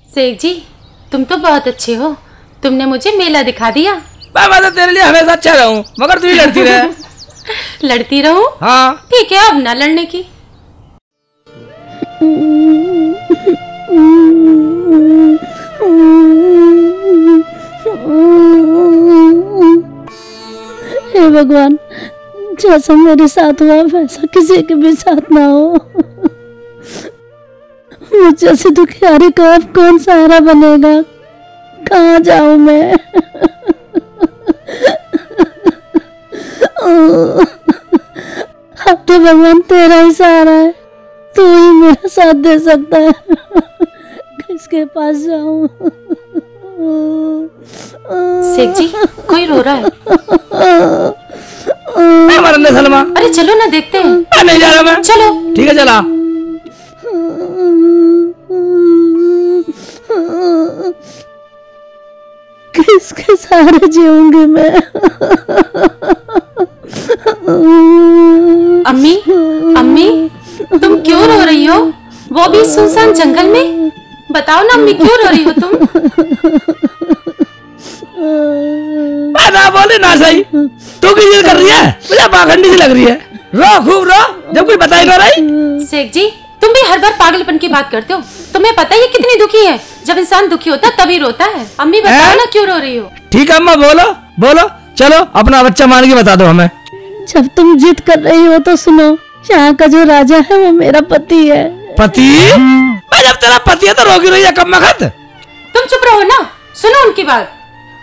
शेख जी, तुम तो बहुत अच्छे हो। तुमने मुझे मेला दिखा दिया। मैं तो तेरे लिए हमेशा अच्छा रहूं, मगर तू ही लड़ती रहे। लड़ती रहूं? हाँ ठीक है, अब ना लड़ने की। हे भगवान, जैसा मेरे साथ हुआ वैसा किसी के भी साथ ना हो। मुझ जैसे दुखियारी का अब कौन सहारा बनेगा? कहाँ जाऊं मैं? अब तो भगवान तेरा ही सहारा है, तू ही मेरा साथ दे सकता है। किसके पास जाऊं? शेख जी, कोई रो रहा है। मरने सलमा। अरे चलो ना, देखते हैं। नहीं जा रहा मैं। चलो। ठीक है, चला। किसके सहारे जीऊंगी मैं? अम्मी, अम्मी, तुम क्यों रो रही हो? वो भी सुनसान जंगल में? बताओ ना अम्मी, क्यों रो रही हो तुम? ना बोले ना सही, तू की जिद कर रही है? मुझे पाखंडी सी लग रही है। रो, खूब रो, जब कोई बता ही ना रही। शेख जी, तुम भी हर बार पागलपन की बात करते हो। तुम्हें पता है ये कितनी दुखी है? जब इंसान दुखी होता है तभी रोता है। अम्मी बताओ ना, क्यों रो रही हो? ठीक है अम्मा, बोलो बोलो, चलो अपना बच्चा मान के बता दो हमें। जब तुम जिद कर रही हो तो सुनो, यहाँ का जो राजा है वो मेरा पति है। पति? मैं जब तेरा पति है तो रोकी रही है कम मखत। तुम चुप रहो ना, सुनो उनकी बात।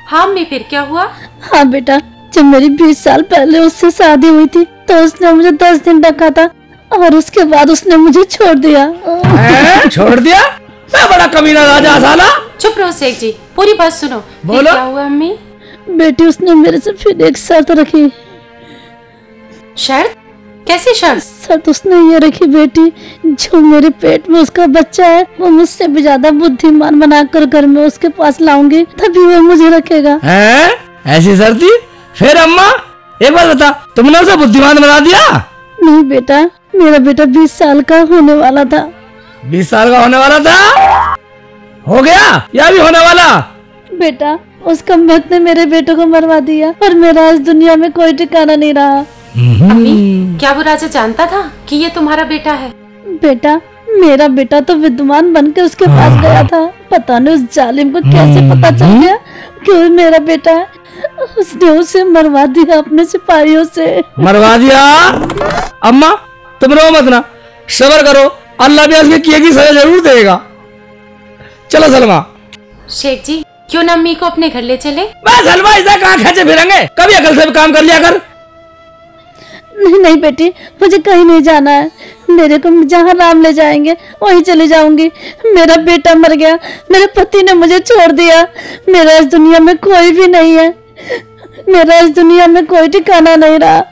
हाँ अम्मी, फिर क्या हुआ? हाँ बेटा, जब मेरी 20 साल पहले उससे शादी हुई थी तो उसने मुझे 10 दिन रखा था और उसके बाद उसने मुझे छोड़ दिया। छोड़ दिया? मैं बड़ा कमीना राजा साला। चुप रहो शेख जी, पूरी बात सुनो। बोलो। क्या हुआ अम्मी? बेटी, उसने मेरे से फिर एक शर्त रखी। शर्त? कैसी शर्त? शर्त उसने ये रखी बेटी, जो मेरे पेट में उसका बच्चा है वो मुझसे भी ज्यादा बुद्धिमान बनाकर घर में उसके पास लाऊंगी, तभी वो मुझे रखेगा। ऐसी शर्त थी? फिर अम्मा एक बात बता, तुमने उसे बुद्धिमान बना दिया? नहीं बेटा, मेरा बेटा 20 साल का होने वाला था। 20 साल का होने वाला था? हो गया या भी होने वाला? बेटा, उस कमबख्त ने मेरे बेटे को मरवा दिया और मेरा इस दुनिया में कोई ठिकाना नहीं रहा। अम्मी, क्या वो राजा जानता था कि ये तुम्हारा बेटा है? बेटा, मेरा बेटा तो विद्वान बनकर उसके पास गया था। पता नहीं उस जालिम को कैसे पता चल गया कि वो मेरा बेटा है। उसने उसे मरवा दिया अपने सिपाहियों से। मरवा दिया? अम्मा तुम रो मत ना, सब्र करो, अल्लाह भी उसके किए की सजा जरूर देगा। चलो सलमा। शेख जी, क्यों ना अम्मी को अपने घर ले चले? मैं सलमा इसे कहाँ खींचे फिरेंगे, कभी अकल से भी काम कर लिया कर। नहीं नहीं बेटी, मुझे कहीं नहीं जाना है। मेरे को जहाँ राम ले जाएंगे वहीं चले जाऊंगी। मेरा बेटा मर गया, मेरे पति ने मुझे छोड़ दिया, मेरा इस दुनिया में कोई भी नहीं है, मेरा इस दुनिया में कोई ठिकाना नहीं रहा।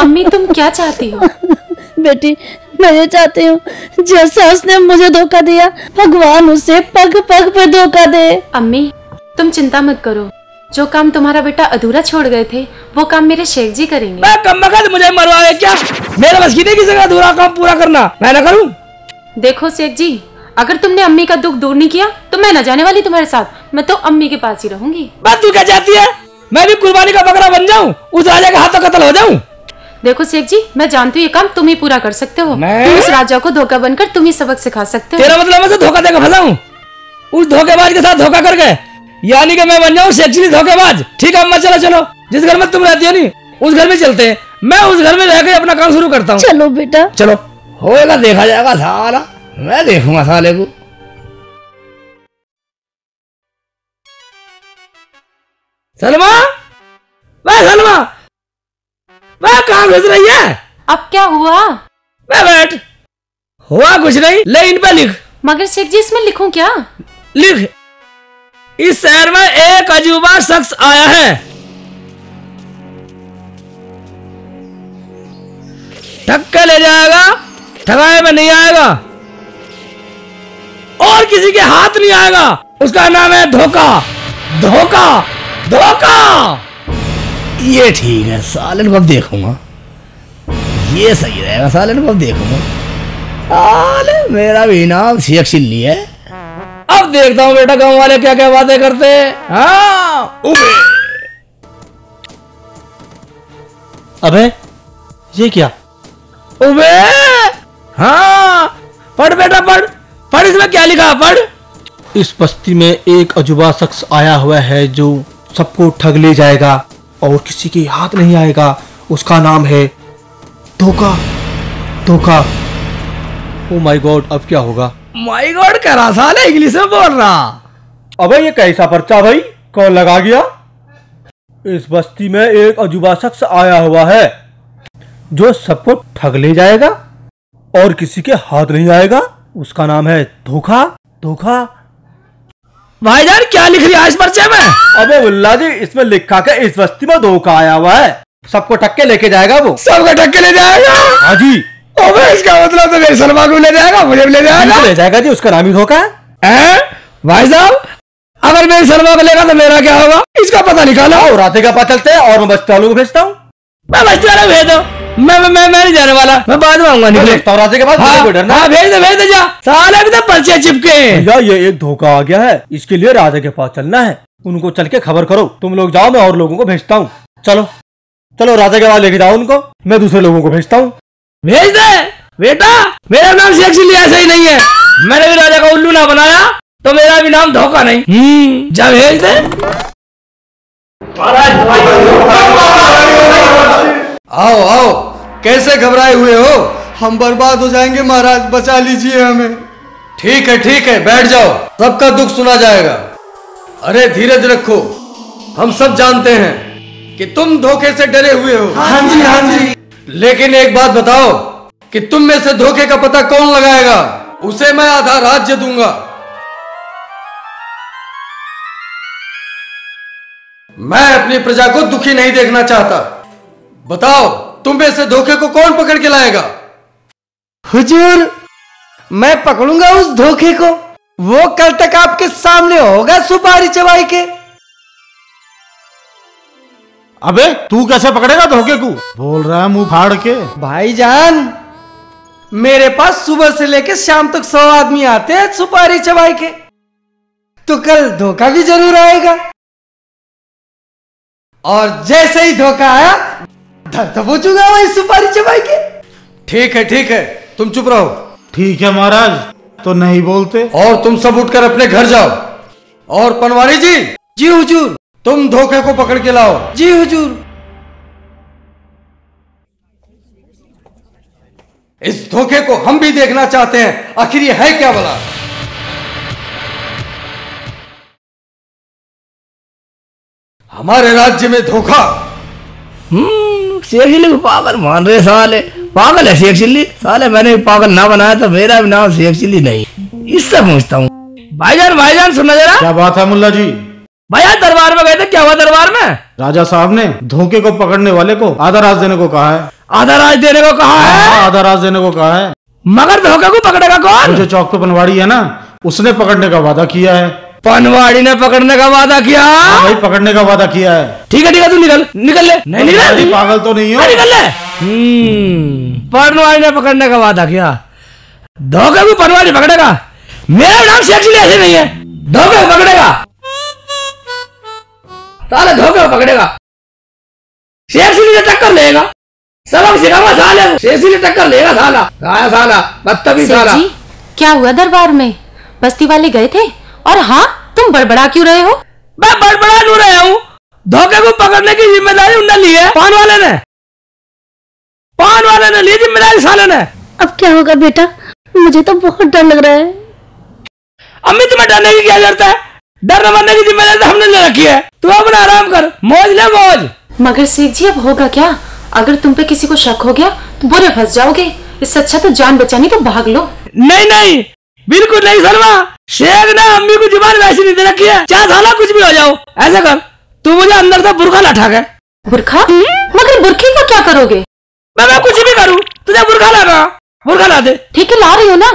अम्मी तुम क्या चाहती हो? बेटी, मैं ये चाहती हूँ जैसा उसने मुझे धोखा दिया, भगवान उसे पग पग पे धोखा दे। अम्मी तुम चिंता मत करो, जो काम तुम्हारा बेटा अधूरा छोड़ गए थे वो काम मेरे शेख जी करेंगे। मैं कम बखत मुझे मरवाए क्या? मेरे बस की नहीं किसी का अधूरा काम पूरा करना, मैं ना करूं? देखो शेख जी, अगर तुमने अम्मी का दुख दूर नहीं किया तो मैं न जाने वाली तुम्हारे साथ। मैं तो अम्मी के पास ही रहूंगी। बात तू क्या चाहती है? मैं भी कुर्बानी का बकरा बन जाऊं, उस राजा के हाथों कत्ल हो जाऊं? देखो शेख जी, मैं जानती हूँ ये काम तुम ही पूरा कर सकते हो। तुम उस राजा को धोखा बनकर तुम ही सबक सिखा सकते हो। तेरा मतलब मैं धोखा देकर फंसाऊं? उस धोखेबाज के साथ धोखा करके, यानी कि मैं बन जाऊं सेक्सी धोखेबाज। ठीक है अम्मा, चलो चलो, जिस घर में तुम रहती हो नहीं उस घर में चलते हैं। मैं उस घर में रहकर अपना काम शुरू करता हूँ। चलो बेटा, चलो, होएगा देखा जाएगा साला, मैं देखूंगा साले को। सलमा, मैं सलमा, मैं कहाँ घुस रही है? अब क्या हुआ? मैं बैठ, हुआ कुछ नहीं, ले इन पे लिख। मगर शेख जी इसमें लिखूं क्या? लिख, इस शहर में एक अजूबा शख्स आया है, ठक्के ले जाएगा, ठगाए में नहीं आएगा और किसी के हाथ नहीं आएगा। उसका नाम है धोखा। धोखा धोखा। ये ठीक है, सालन को अब देखूंगा, ये सही रहेगा, सालन को अब देखूंगा। साले मेरा भी नाम शेख चिल्ली है। अब देखता हूँ बेटा गांव वाले क्या क्या बातें करते हैं। हाँ अबे ये क्या? उबे हाँ, पढ़ बेटा पढ़, पढ़ इसमें क्या लिखा पढ़। इस बस्ती में एक अजूबा शख्स आया हुआ है जो सबको ठग ले जाएगा और किसी के हाथ नहीं आएगा। उसका नाम है धोखा। धोखा। ओ माय गॉड, अब क्या होगा? माय गॉड कह रहा, साले इंग्लिश में बोल रहा। अबे ये कैसा पर्चा भाई, कौन लगा गया? इस बस्ती में एक अजूबा शख्स आया हुआ है जो सबको ठग ले जाएगा और किसी के हाथ नहीं आएगा। उसका नाम है धोखा। धोखा। भाईजान क्या लिख रही है इस पर्चे में? अबे मुल्ला जी, इसमें लिखा के इस बस्ती में धोखा आया हुआ है, सबको ठग के लेके जाएगा वो। सबको ठग के ले जाएगा? हाँ जी। अबे इसका मतलब तो मेरी सलमा को ले जाएगा, मुझे भी ले जाएगा। ले जाएगा जी, उसका नाम ही धोखा है। भाई साहब अगर मेरी सलमा को लेगा तो मेरा क्या होगा, इसका पता निकालो। और रात का पता चलते हैं और मैं बस्ती वालों को भेजता हूँ। मैं बस्ती वाला भेज दो, मैं नहीं जाने वाला, मैं बाद में आऊंगा। निकले रात के बाद। हाँ भेज दे जा, साले भी तो पर्चे चिपके। भैया ये एक धोखा आ गया है, इसके लिए राजा के पास चलना है। उनको चल के खबर करो। तुम लोग जाओ, मैं और लोगों को भेजता हूँ। चलो चलो, राजा के पास लेके जाओ उनको, मैं दूसरे लोगों को भेजता हूँ। भेज दे बेटा, मेरा नाम शेख चिल्ली ऐसा ही नहीं है। मैंने भी राजा का उल्लू ना बनाया तो मेरा भी नाम धोखा नहीं। जा भेज दे। आओ आओ, कैसे घबराए हुए हो? हम बर्बाद हो जाएंगे महाराज, बचा लीजिए हमें। ठीक है बैठ जाओ, सबका दुख सुना जाएगा। अरे धीरज रखो, हम सब जानते हैं कि तुम धोखे से डरे हुए हो। हाँ जी। लेकिन एक बात बताओ कि तुम में से धोखे का पता कौन लगाएगा? उसे मैं आधा राज्य दूंगा। मैं अपनी प्रजा को दुखी नहीं देखना चाहता। बताओ तुम में से धोखे को कौन पकड़ के लाएगा? हुजूर, मैं पकड़ूंगा उस धोखे को। वो कल तक आपके सामने होगा सुपारी चबाई के। अबे तू कैसे पकड़ेगा धोखे को? बोल रहा है मुंह फाड़ के। भाईजान, मेरे पास सुबह से लेकर शाम तक 100 आदमी आते हैं सुपारी चबाई के, तो कल धोखा भी जरूर आएगा। और जैसे ही धोखा आया धर दबोचूंगा वही सुपारी चबाई के। ठीक है, तुम चुप रहो। ठीक है महाराज, तो नहीं बोलते। और तुम सब उठकर अपने घर जाओ। और पनवारी जी। जी हुजूर। तुम धोखे को पकड़ के लाओ। जी हुजूर। इस धोखे को हम भी देखना चाहते हैं, आखिर ये है क्या भला? हमारे राज्य में धोखा। शेख चिल्ली को पागल मान रहे साले। पागल है शेख चिल्ली, साले मैंने भी पागल ना बनाया तो मेरा भी नाम शेख चिल्ली नहीं। इससे पूछता हूँ। भाईजान सुनना जरा। क्या बात है मुल्ला जी? भैया दरबार में गए थे, क्या हुआ दरबार में? राजा साहब ने धोखे को पकड़ने वाले को आधा राज देने को कहा है। आधा राज देने को कहा है? आधा राज देने को कहा है। मगर धोखे को पकड़ेगा कौन? जो चौक पे पनवाड़ी है ना, उसने पकड़ने का वादा किया है। पनवाड़ी ने पकड़ने का वादा किया? हाँ भाई, पकड़ने का वादा किया है। ठीक है तू निकल ले। नहीं निकल, पागल तो नहीं हो? निकल ले। पनवाड़ी ने पकड़ने का वादा किया, धोखे को पनवाड़ी पकड़ेगा। मेरा नाम शेख चिल्ली ऐसे नहीं है। धोखे को पकड़ेगा, साले धोखे को पकड़ेगा। शेख चिल्ली से टक्कर लेगा, सबक सिखाऊंगा साले। शेख चिल्ली टक्कर लेगा साला। गाया साला, बदतमीज साला। जी क्या हुआ दरबार में? बस्ती वाले गए थे? और हाँ, तुम बड़बड़ा क्यों रहे हो? मैं बड़बड़ा क्यों रहा हूँ? धोखे को पकड़ने की जिम्मेदारी उन्होंने ली है। पान वाले ने ली जिम्मेदारी साले ने। अब क्या होगा बेटा? मुझे तो बहुत डर लग रहा है। अम्मी तुम्हें डरने की क्या जरूरत है? डरने मरने की जिम्मेदारी तो हमने ले रखी है। तू अपना आराम कर, मौज ले मौज। मगर शेख जी अब होगा क्या? अगर तुम पे किसी को शक हो गया तो बुरे फंस जाओगे। इससे अच्छा तो जान बचानी तो भाग लो। नहीं बिल्कुल नहीं सलमा। शेख ने अम्मी को जुबान वैसी नहीं दे रखी है, चाहे साला कुछ भी हो जाओ। ऐसा कर, तू मुझे अंदर से बुरखा लटा के। बुरखा? मगर बुरखे का क्या करोगे? मैं कुछ भी करूं, तुझे बुरखा ला दे। ठीक है, ला रही हो ना।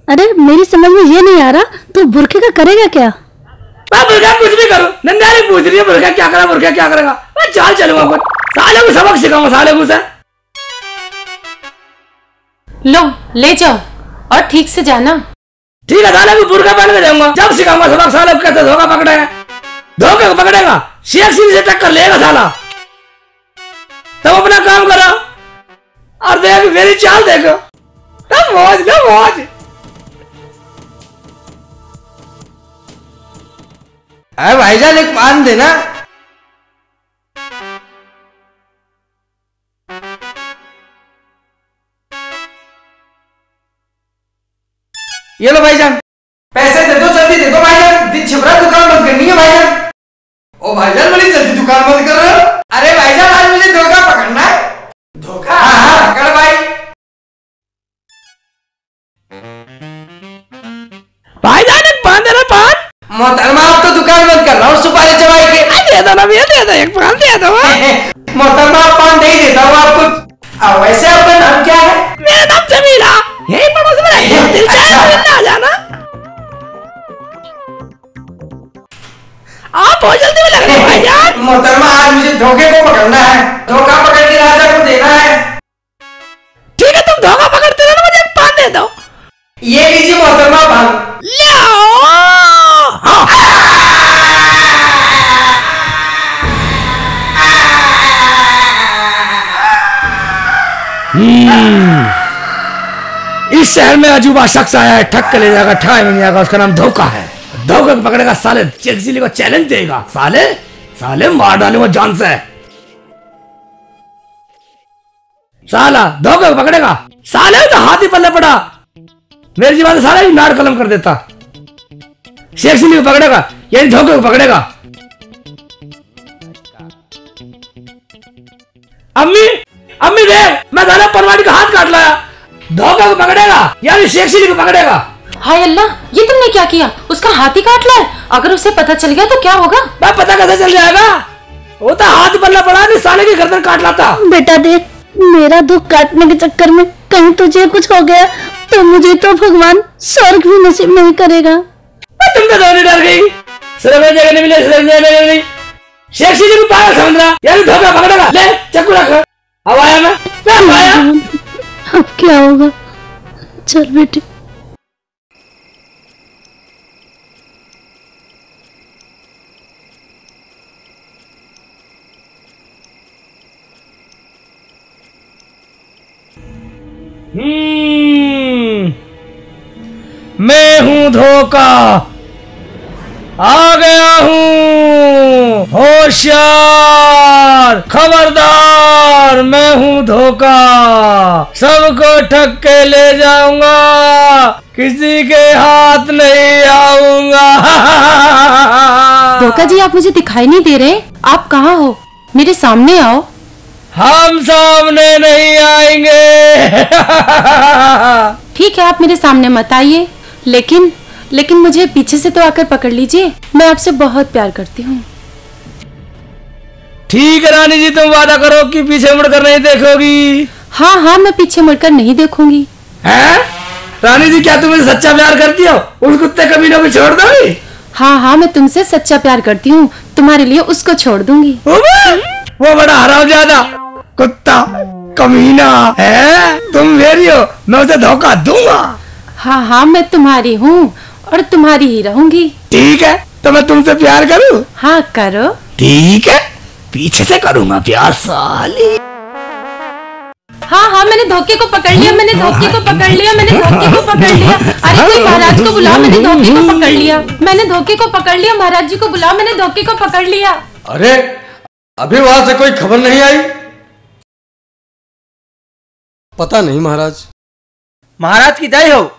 अरे मेरी समझ में ये नहीं आ रहा, तू बुरखे का करेगा क्या? मैं मुर्गा कुछ भी करूं, नंदारी पूछ रही है मुर्गा क्या करेगा, मुर्गा क्या करेगा, मैं चाल चलूंगा कुछ, साले को सबक सिखाऊंगा साले को से। लो ले जाओ और ठीक से जाना। ठीक है, साले को बुर्का पहन के जाऊंगा, जब सिखाऊंगा सबक साले को कैसे धोखा पकड़ेगा, धोखे को पकड़ेगा, शेख सिंह से टक्कर लेगा साला। तब अपना काम करो और देख मेरी चाल देखो, तब मौज ना मौज। अरे भाईजान एक पान देना। ये लो भाईजान, पैसे दे दो, जल्दी दे दो भाईजान, दिन छिपरा दुकान बंद करनी है भाईजान। ओ भाईजान बड़ी जल्दी दुकान बंद कर रहे हो? अरे भाईजान आज मुझे धोखा पकड़ना है। धोखा? हाँ पकड़ भाई। भाईजान एक पान देना, पान। मोहतरमा आप तो दुकान बंद कर रहा हूँ सुपारी चबाई के। दे दो ना भैया, दे दो एक पान दे दो। मोहतरमा आप पान नहीं देता हूँ आपको। वैसे आपका नाम क्या है? मेरा नाम जमीला, यही पड़ोस में रहती हूँ, दिल चाहे मिलने आ जाना। आप बहुत जल्दी में लग रहे हो भाईजान। मोहतरमा आज मुझे धोखे को पकड़ना है, धोखा पकड़ के राजा को देना है। ठीक है, तुम धोखा पकड़ते रहना, मुझे एक पान दे दो। ये लीजिए मोहतरमा पान। इस शहर में अजूबा शख्स आया है, ठग के ले जाएगा, ठगाई में नहीं आएगा, उसका नाम धोखा है। धोखे को पकड़ेगा साले, किसी को चैलेंज देगा, साले साले मार डालूंगा जान से। साला धोखे को पकड़ेगा साले, तो हाथी पल्ले पड़ा, मेरी जीवन साला ही नाड़ कलम कर देता। शेख सिंह को पकड़ेगा, यानी धोखे को पकड़ेगा। अम्मी अम्मी देख, मैं दादा परवाड़ी का हाथ काट लाया, धोखा को पकड़ेगा यानी शेख सिंह को पकड़ेगा। हाय अल्लाह, ये तुमने क्या किया? उसका हाथ ही काट लाया। अगर उसे पता चल गया तो क्या होगा? मैं पता कैसे चल जाएगा, वो तो हाथ पल्ला पड़ा, नहीं साले की गर्दन काट लाता। बेटा देख, मेरा दुख काटने के चक्कर में कहीं तुझे कुछ हो गया तो मुझे तो भगवान स्वर्ग भी नसीब नहीं करेगा। तुम तो दोनों डर गई, सिर्फ जगह नहीं मिले, नहीं शेख सिंह को पागल समझ रहा, यानी धोखा पकड़ेगा। ले चाकू रख, अब आया मैं आया। अब क्या होगा? चल बेटी। मैं हूं धोखा, आ गया हूं, होशियार खबरदार, मैं हूं धोखा, सबको ठग के ले जाऊंगा, किसी के हाथ नहीं आऊंगा। धोखा जी, आप मुझे दिखाई नहीं दे रहे, आप कहाँ हो? मेरे सामने आओ। हम सामने नहीं आएंगे। ठीक है, आप मेरे सामने मत आइए, लेकिन मुझे पीछे से तो आकर पकड़ लीजिए, मैं आपसे बहुत प्यार करती हूँ। ठीक है रानी जी, तुम वादा करो कि पीछे मुड़कर नहीं देखोगी। हाँ हाँ, मैं पीछे मुड़कर नहीं देखूंगी। हैं? रानी जी, क्या तुम मुझे सच्चा प्यार करती हो? उस कुत्ते कमीनों को छोड़ दोगी? हाँ हाँ, मैं तुमसे सच्चा प्यार करती हूँ, तुम्हारे लिए उसको छोड़ दूंगी। वो बड़ा हरामजादा कुत्ता कमीना है, तुम मेरी हो, मैं उसे धोखा दूंगा। हाँ हाँ, मैं तुम्हारी हूँ और तुम्हारी ही रहूंगी। ठीक है, तो मैं तुमसे प्यार करूँ? हाँ करो। ठीक है, पीछे से करूंगा प्यार साली। हाँ हाँ, मैंने धोखे को पकड़ लिया, मैंने धोखे को पकड़ लिया, मैंने धोखे को पकड़ लिया। अरे कोई महाराज को बुलाओ, मैंने धोखे को पकड़ लिया, मैंने धोखे को पकड़ लिया। महाराज जी को बुलाओ, मैंने धोखे को पकड़ लिया। अरे अभी वहां से कोई खबर नहीं आई? पता नहीं महाराज। महाराज की जय हो।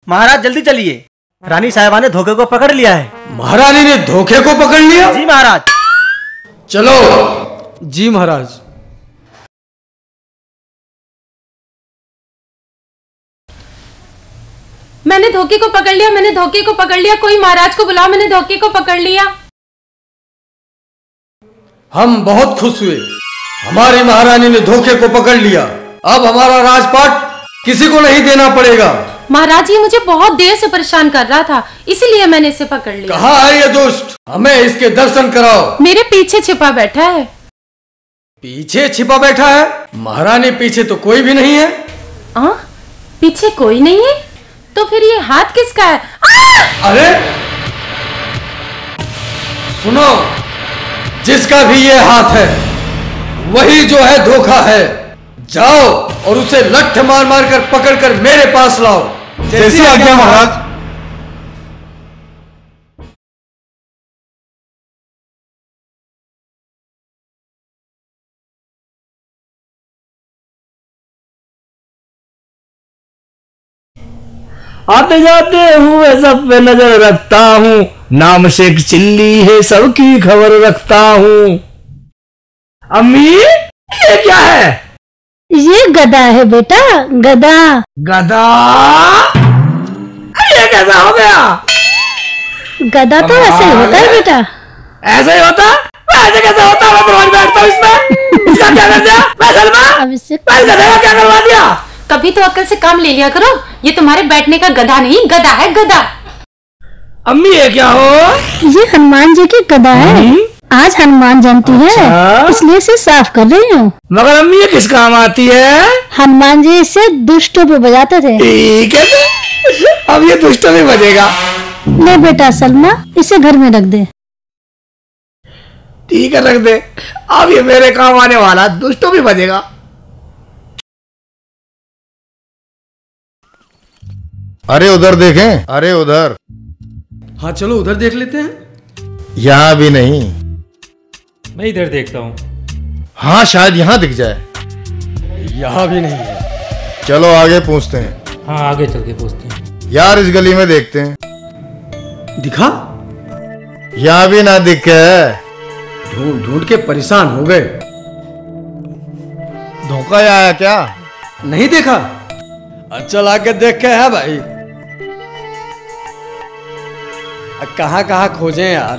महाराज जल्दी चलिए, रानी साहिबा ने धोखे को पकड़ लिया है। महारानी ने धोखे को पकड़ लिया? जी महाराज। चलो। जी महाराज। मैंने धोखे को पकड़ लिया, मैंने धोखे को पकड़ लिया। कोई महाराज को बुलाओ, मैंने धोखे को पकड़ लिया। हम बहुत खुश हुए, हमारी महारानी ने धोखे को पकड़ लिया। अब हमारा राजपाट किसी को नहीं देना पड़ेगा। महाराज ये मुझे बहुत देर से परेशान कर रहा था, इसीलिए मैंने इसे पकड़ लिया। कहाँ है ये दुष्ट? हमें इसके दर्शन कराओ। मेरे पीछे छिपा बैठा है। पीछे छिपा बैठा है? महारानी पीछे तो कोई भी नहीं है। पीछे कोई नहीं है? तो फिर ये हाथ किसका है? अरे सुनो, जिसका भी ये हाथ है वही जो है धोखा है। जाओ और उसे लठ मार मार कर पकड़ कर मेरे पास लाओ। जैसी आज्ञा महाराज। आते जाते हुए सब पे नजर रखता हूँ, नाम शेख चिल्ली है सबकी खबर रखता हूँ। अम्मी ये क्या है? ये गधा है बेटा, गधा। गधा? ये कैसा हो गया? गधा तो ऐसे ही होता है बेटा। ऐसा ही होता? ऐसे कैसे होता? मैं तो रोज बैठता हूँ इसमें। इसका क्या कर दिया? मैं सलमा? अब इससे गधा का क्या करवा दिया? कभी तो अक्ल से काम ले लिया करो। ये तुम्हारे बैठने का गधा नहीं, गधा है गधा। अम्मी ये क्या हो? ये हनुमान जी की गधा है। आज हनुमान जयंती है, इसलिए इसे साफ कर रही हूँ। मगर अम्मी ये किस काम आती है? हनुमान जी इसे दुष्टों पे बजाते थे। ठीक है, अब ये दुष्टों में बजेगा। ले बेटा सलमा, इसे घर में रख दे। ठीक है रख दे। अब ये मेरे काम आने वाला, दुष्टों भी बजेगा। अरे उधर देखें, अरे उधर। हाँ चलो उधर देख लेते हैं। यहाँ भी नहीं। मैं इधर देखता हूँ। हाँ शायद यहाँ दिख जाए। यहाँ भी नहीं है। चलो आगे पूछते हैं। हाँ आगे चल के पूछते हैं। यार इस गली में देखते हैं। दिखा? यहाँ भी ना दिखे। ढूंढ ढूंढ के परेशान हो गए। धोखा आया क्या? नहीं देखा? अच्छा आके देख के है भाई। कहाँ कहाँ खोजें यार,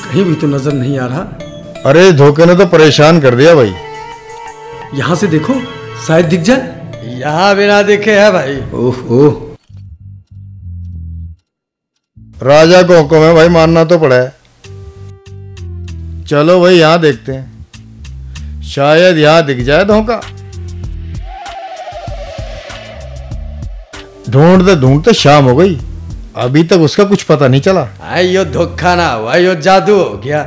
कहीं भी तो नजर नहीं आ रहा। अरे धोखे ने तो परेशान कर दिया भाई। यहाँ से देखो शायद दिख जाए। यहाँ बिना दिखे है भाई। ओहो, राजा को हुक्म है भाई, मानना तो पड़ा है। चलो भाई यहाँ देखते हैं, शायद यहाँ दिख जाए धोखा। ढूंढते ढूंढते शाम हो गई, अभी तक उसका कुछ पता नहीं चला। यो धोखा ना हुआ, यो जादू हो गया।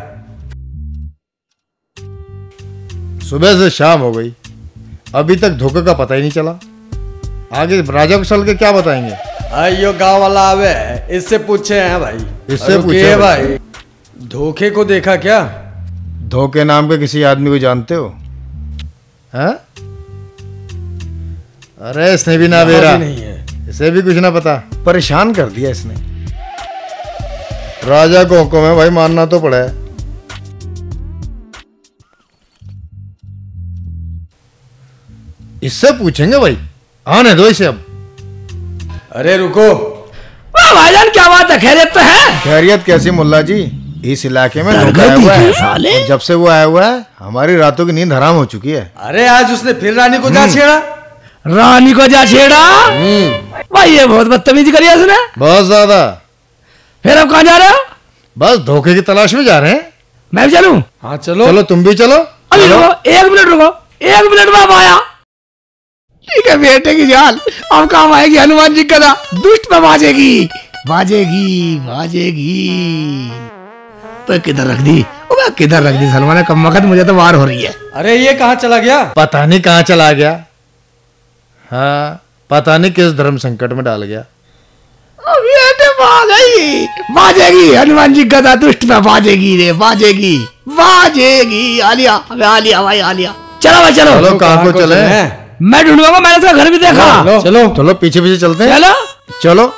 सुबह से शाम हो गई, अभी तक धोखे का पता ही नहीं चला। आगे राजा को चल के क्या बताएंगे? यो गांव वाला आवे, इससे पूछे हैं भाई। इससे पूछे भाई, धोखे को देखा क्या? धोखे नाम के किसी आदमी को जानते हो? हैं? अरे इसने भी ना बेरा, नहीं है। इसे भी कुछ ना पता, परेशान कर दिया इसने। राजा को हुक्म है भाई, मानना तो पड़ा है। इससे पूछेंगे भाई, आने दो इसे अब। अरे रुको भाईजान, क्या बात है? खैरियत तो है? खैरियत कैसी मुल्ला जी, इस इलाके में धोखा आया हुआ है। और जब से वो आया हुआ है हमारी रातों की नींद हराम हो चुकी है। अरे आज उसने फिर रानी को जा छेड़ा। रानी को जा छेड़ा? भाई ये बहुत बदतमीजी करी है उसने, बहुत ज्यादा। फिर अब कहाँ जा रहे हो? बस धोखे की तलाश में जा रहे हैं। मैं भी चलूं? हाँ चलो। चलो तुम भी चलो। अभी रुको, एक मिनट रुको, एक मिनट में अब आया। ठीक है बेटे की जान, अब काम आएगी हनुमान जी गदा, दुष्ट पे बाजेगी बाजेगी बाजेगी। तो किधर रख दी? किधर रख दी सलमान ने? कम वक्त मुझे तो वार हो रही है। अरे ये कहाँ चला गया? पता नहीं कहाँ चला गया। हाँ पता नहीं किस धर्म संकट में डाल गया। अब ये तो बाजेगी बाजेगी, हनुमान जी गदा दुष्ट पे बाजेगी रे, बाजेगी बाजेगी। आलिया आलिया भाई आलिया। चलो भाई चलो। चलो कहाँ को चले? मैं ढूंढूंगा, मैंने उसका घर भी देखा। चलो चलो पीछे पीछे चलते हैं। चलो चलो।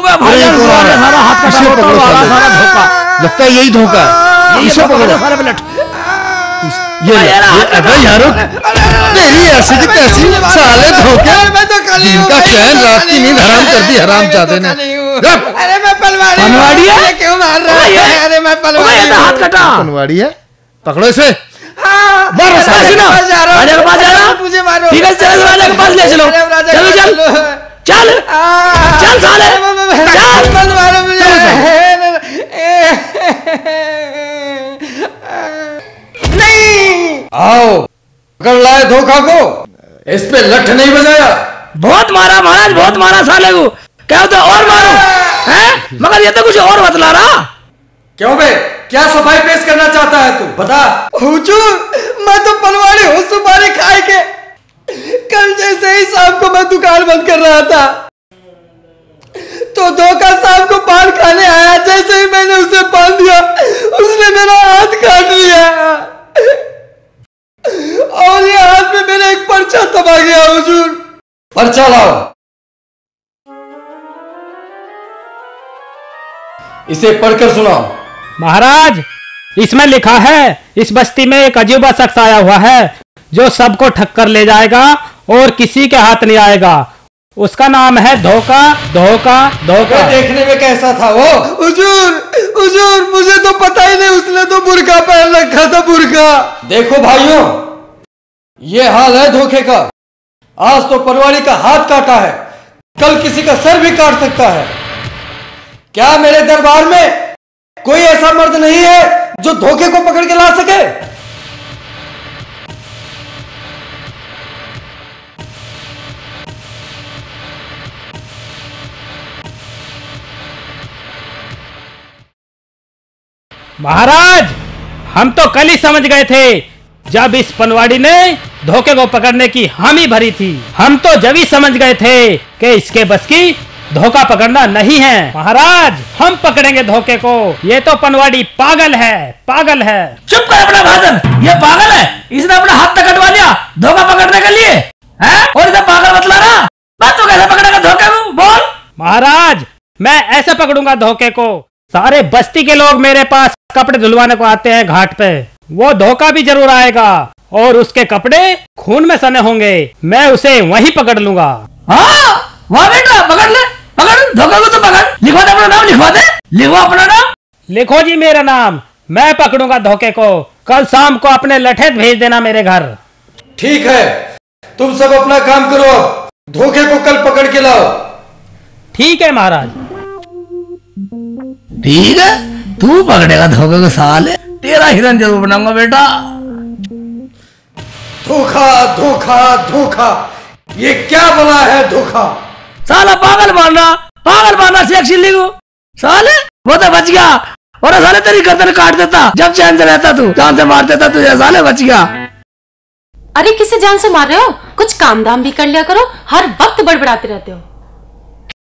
सारा हाथ का सारा धोखा, लगता है यही धोखा है। इसे पकड़ो। सारे पलट। ये अबे यारो, तेरी ऐसी की तैसी साले धोखे, जिनका चैन रात की नींद हराम कर दी हराम जादे ने। अरे मैं पलवाड़ी है? क्यों मार रहा है? अरे मैं पलवाड़ी। हाथ कटा। पनवाड़ी है, पकड़ो इसे। हाँ मारो सासी ना, राजा के पास जाना, मुझे मारो, ठीक है चलो राजा के पास ले चलो, चलो चल चल चल साले, चल मत मारो मुझे, नहीं। आओ पकड़ लाए धोखा को, इस पे लठ नहीं बजाया। बहुत मारा महाराज, बहुत मारा साले को, क्या होता और मारो हैं, मगर ये तो कुछ और बतला रहा। क्यों बे, क्या सफाई पेश करना चाहता है तू, बता। हुजूर मैं तो पनवाड़ी हूँ सुपारी खाए के, कल जैसे ही शाम को मैं दुकान बंद कर रहा था तो धोखा शाम को पान खाने आया, जैसे ही मैंने उसे पान दिया उसने मेरा हाथ काट लिया और ये हाथ में मेरा एक पर्चा दबा गया। हुजूर पर्चा लाओ, इसे पढ़कर सुनाओ। महाराज इसमें लिखा है, इस बस्ती में एक अजूबा शख्स आया हुआ है जो सबको ठक्कर ले जाएगा और किसी के हाथ नहीं आएगा। उसका नाम है धोखा धोखा धोखा। देखने में कैसा था वो? हुजूर हुजूर मुझे तो पता ही नहीं, उसने तो बुर्का पहन रखा था, बुर्का। देखो भाइयों, ये हाल है धोखे का। आज तो पनवाड़ी का हाथ काटा है, कल किसी का सर भी काट सकता है। क्या मेरे दरबार में कोई ऐसा मर्द नहीं है जो धोखे को पकड़ के ला सके? महाराज हम तो कल ही समझ गए थे जब इस पनवाड़ी ने धोखे को पकड़ने की हामी भरी थी। हम तो जब ही समझ गए थे कि इसके बस की धोखा पकड़ना नहीं है। महाराज हम पकड़ेंगे धोखे को, ये तो पनवाड़ी पागल है, पागल है। चुप कर अपना भाषण, ये पागल है, इसने अपना हाथ तक कटवा लिया धोखा पकड़ने के लिए हैं, और इसे पागल बतला रहा। मैं तो कैसे पकड़ेगा धोखे को, बोल। महाराज मैं ऐसे पकड़ूंगा धोखे को, सारे बस्ती के लोग मेरे पास कपड़े धुलवाने को आते हैं घाट पे, वो धोखा भी जरूर आएगा और उसके कपड़े खून में सने होंगे, मैं उसे वहीं पकड़ लूंगा। हाँ वाह बेटा, पकड़ ले, पकड़ धोखे को तो पकड़, लिखवा दे अपना नाम, लिखवा दे, लिखो अपना नाम। लिखो जी मेरा नाम, मैं पकड़ूंगा धोखे को, कल शाम को अपने लठेत भेज देना मेरे घर। ठीक है, तुम सब अपना काम करो, धोखे को कल पकड़ के लाओ। ठीक है महाराज। ठीक है, तू पकड़ेगा धोखे को साले, तेरा हिरन जरूर बनाऊंगा बेटा। धोखा धोखा धोखा, ये क्या बना है धोखा? साला पागल मारना शेख चिल्ली को, साले वो तो बच गया, और साले तेरी गर्दन काट देता जब चैन से रहता, तू जान से मार देता तुझे, साले बच गया। अरे किसे जान से मार रहे हो, कुछ काम धाम भी कर लिया करो, हर वक्त बड़बड़ाते रहते हो।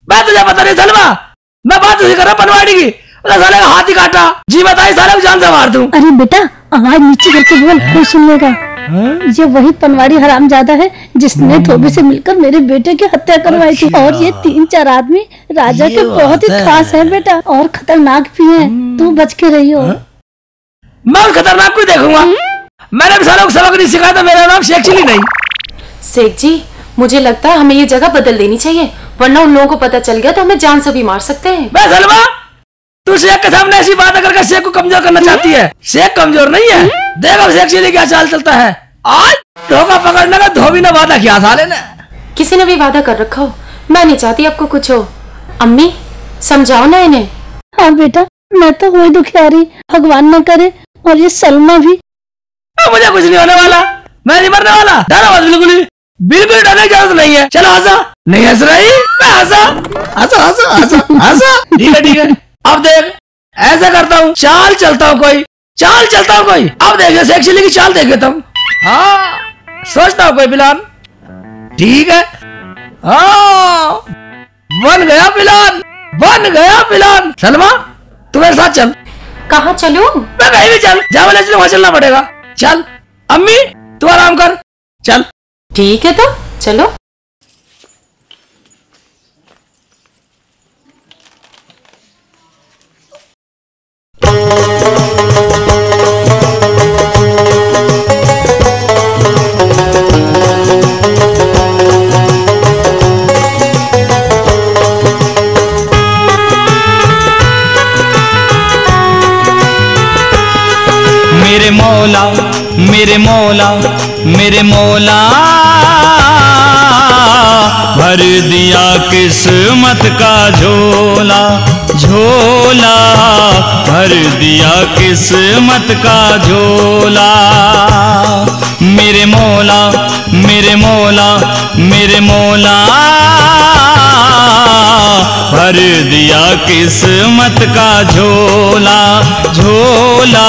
मैं तुझे पता नहीं सलमा, मैं बात उसी कर रहा पनवाड़ी की, साले का हाथ ही काटा, जी बताई साले को जान से मार दूं। अरे बेटा आवाज नीचे करके बोल, कोई सुन लेगा। ये वही पनवाड़ी हरामजादा है जिसने धोबी से मिलकर मेरे बेटे की हत्या करवाई थी, और ये 3-4 आदमी राजा के बहुत ही खास है बेटा, और खतरनाक भी है, तू बच के रही हो। मैं उस खतरनाक को देखूंगा, मैंने भी सालों को सबक नहीं सिखाया था, मेरा नाम शेख चिल्ली नहीं। शेख जी मुझे लगता है हमें ये जगह बदल देनी चाहिए, वरना उन लोगों को पता चल गया तो हमें जान से भी मार सकते हैं। बे सलमा, तू शेख के सामने ऐसी बात करके शेख को कमजोर करना चाहती है। शेख कमजोर नहीं है, देख अब शेख चिल्ली क्या चाल चलता है। आज धोखा पकड़ने का धोबी ने वादा किया साले ने। किसी ने भी वादा कर रखा हो, मैं नहीं चाहती आपको कुछ हो। अम्मी समझाओ ना इन्हें। हाँ बेटा, मैं तो हुई दुखियारी, भगवान न करे, और ये सलमा भी। मुझे कुछ नहीं होने वाला, मैं नहीं मरने वाला, डरो मत, बिल्कुल डरने की जरूरत नहीं है। चलो हंसा, नहीं हंस रही, मैं हंसा हंसा हंसा हंसा हंसा, ठीक है। अब देख ऐसे करता हूँ, चाल चलता हूँ कोई, चाल चलता हूँ कोई, अब देखिए शेख चिल्ली की चाल देखे तुम। हाँ सोचता हूँ कोई प्लान, ठीक है। हाँ बन गया प्लान, बन गया प्लान। सलमा तू मेरे साथ चल। कहाँ चलूं? मैं कहीं भी चल, जहाँ ले वहाँ चलना पड़ेगा। चल अम्मी तू आराम कर, चल। ठीक है तो चलो। मेरे मौला मेरे मौला मेरे मौला, भर दिया किस्मत का झोला झोला, भर दिया किस्मत का झोला। मेरे मौला मेरे मौला मेरे मौला, भर दिया किस्मत का झोला झोला,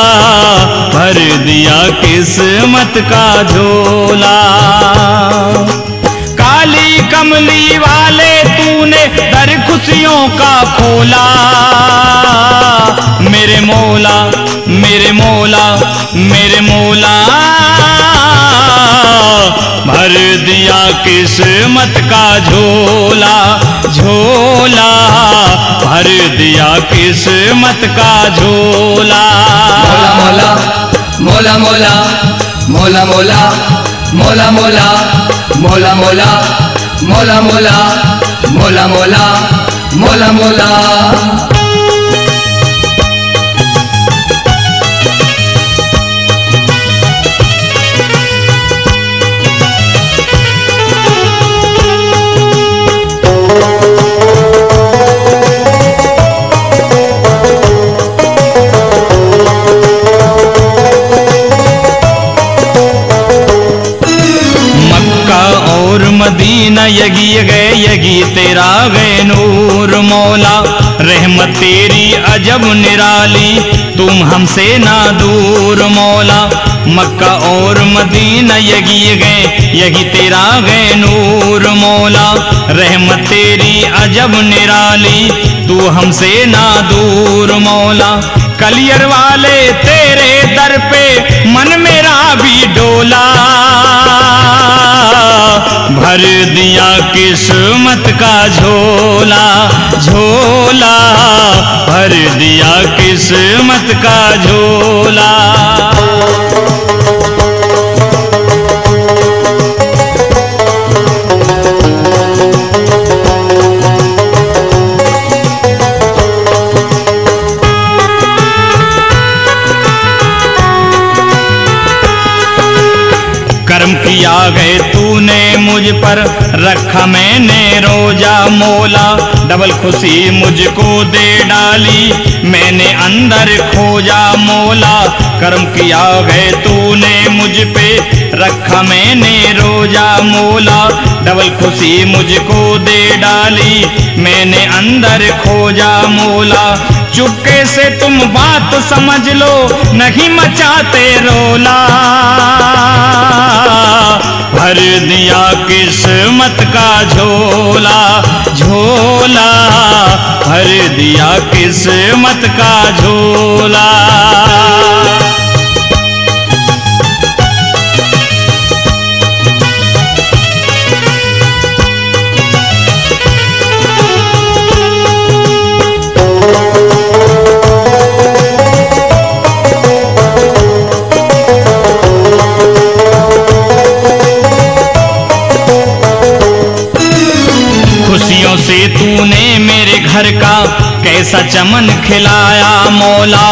भर दिया किस्मत का झोला। काली कमली वाले तूने दर खुशियों का खोला, मेरे मौला मेरे मौला मेरे मौला, भर दिया किस्मत का झोला झोला, भर दिया किस्मत का झोला। मौला मौला मौला मौला मौला मौला मौला मौला मौला मौला मौला मौला मौला मौला मौला। और मदीना यगी गए यगी तेरा गए नूर मौला, रहमत तेरी अजब निराली तुम हमसे ना दूर मौला। मक्का और मदीना यगी गए यगी तेरा गए नूर मौला, रहमत तेरी अजब निराली तू हमसे ना दूर मौला। कलियर वाले तेरे दर पे मन मेरा भी डोला, भर दिया किस्मत का झोला झोला, भर दिया किस्मत का झोला। कर्म किया गए तूने मुझ पर रखा मैंने रोजा मौला, डबल खुशी मुझको दे डाली मैंने अंदर खोजा मौला। कर्म किया गए तूने मुझ पे रखा मैंने रोजा मौला, डबल खुशी मुझको दे डाली मैंने अंदर खोजा मौला। चुपके से तुम बात समझ लो नहीं मचाते रोला, भर दिया किस्मत का झोला झोला, भर दिया किस्मत का झोला। खुशियों से तूने मेरे घर का कैसा चमन खिलाया मौला,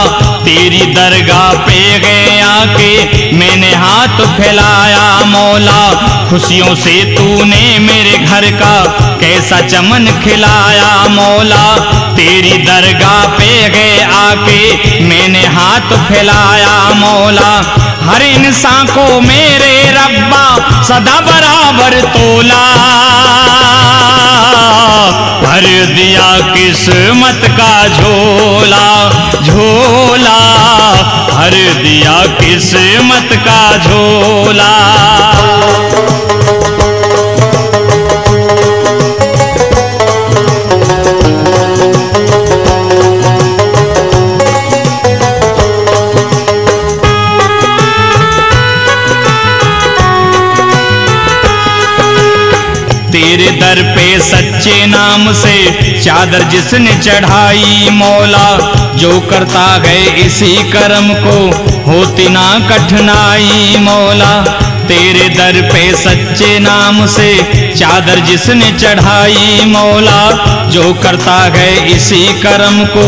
तेरी दरगाह पे गए आके मैंने हाथ फैलाया मौला। खुशियों से तूने मेरे घर का कैसा चमन खिलाया मौला, तेरी दरगाह पे गए आके मैंने हाथ फैलाया मौला। हर इंसान को मेरे रब्बा सदा बराबर तोला, भर दिया किस्मत का झोला झोला, भर दिया किस्मत का झोला। तेरे दर पे सच्चे नाम से चादर जिसने चढ़ाई मौला, जो करता गए इसी कर्म को होती ना कठिनाई मौला। तेरे दर पे सच्चे नाम से चादर जिसने चढ़ाई मौला, जो करता गए इसी कर्म को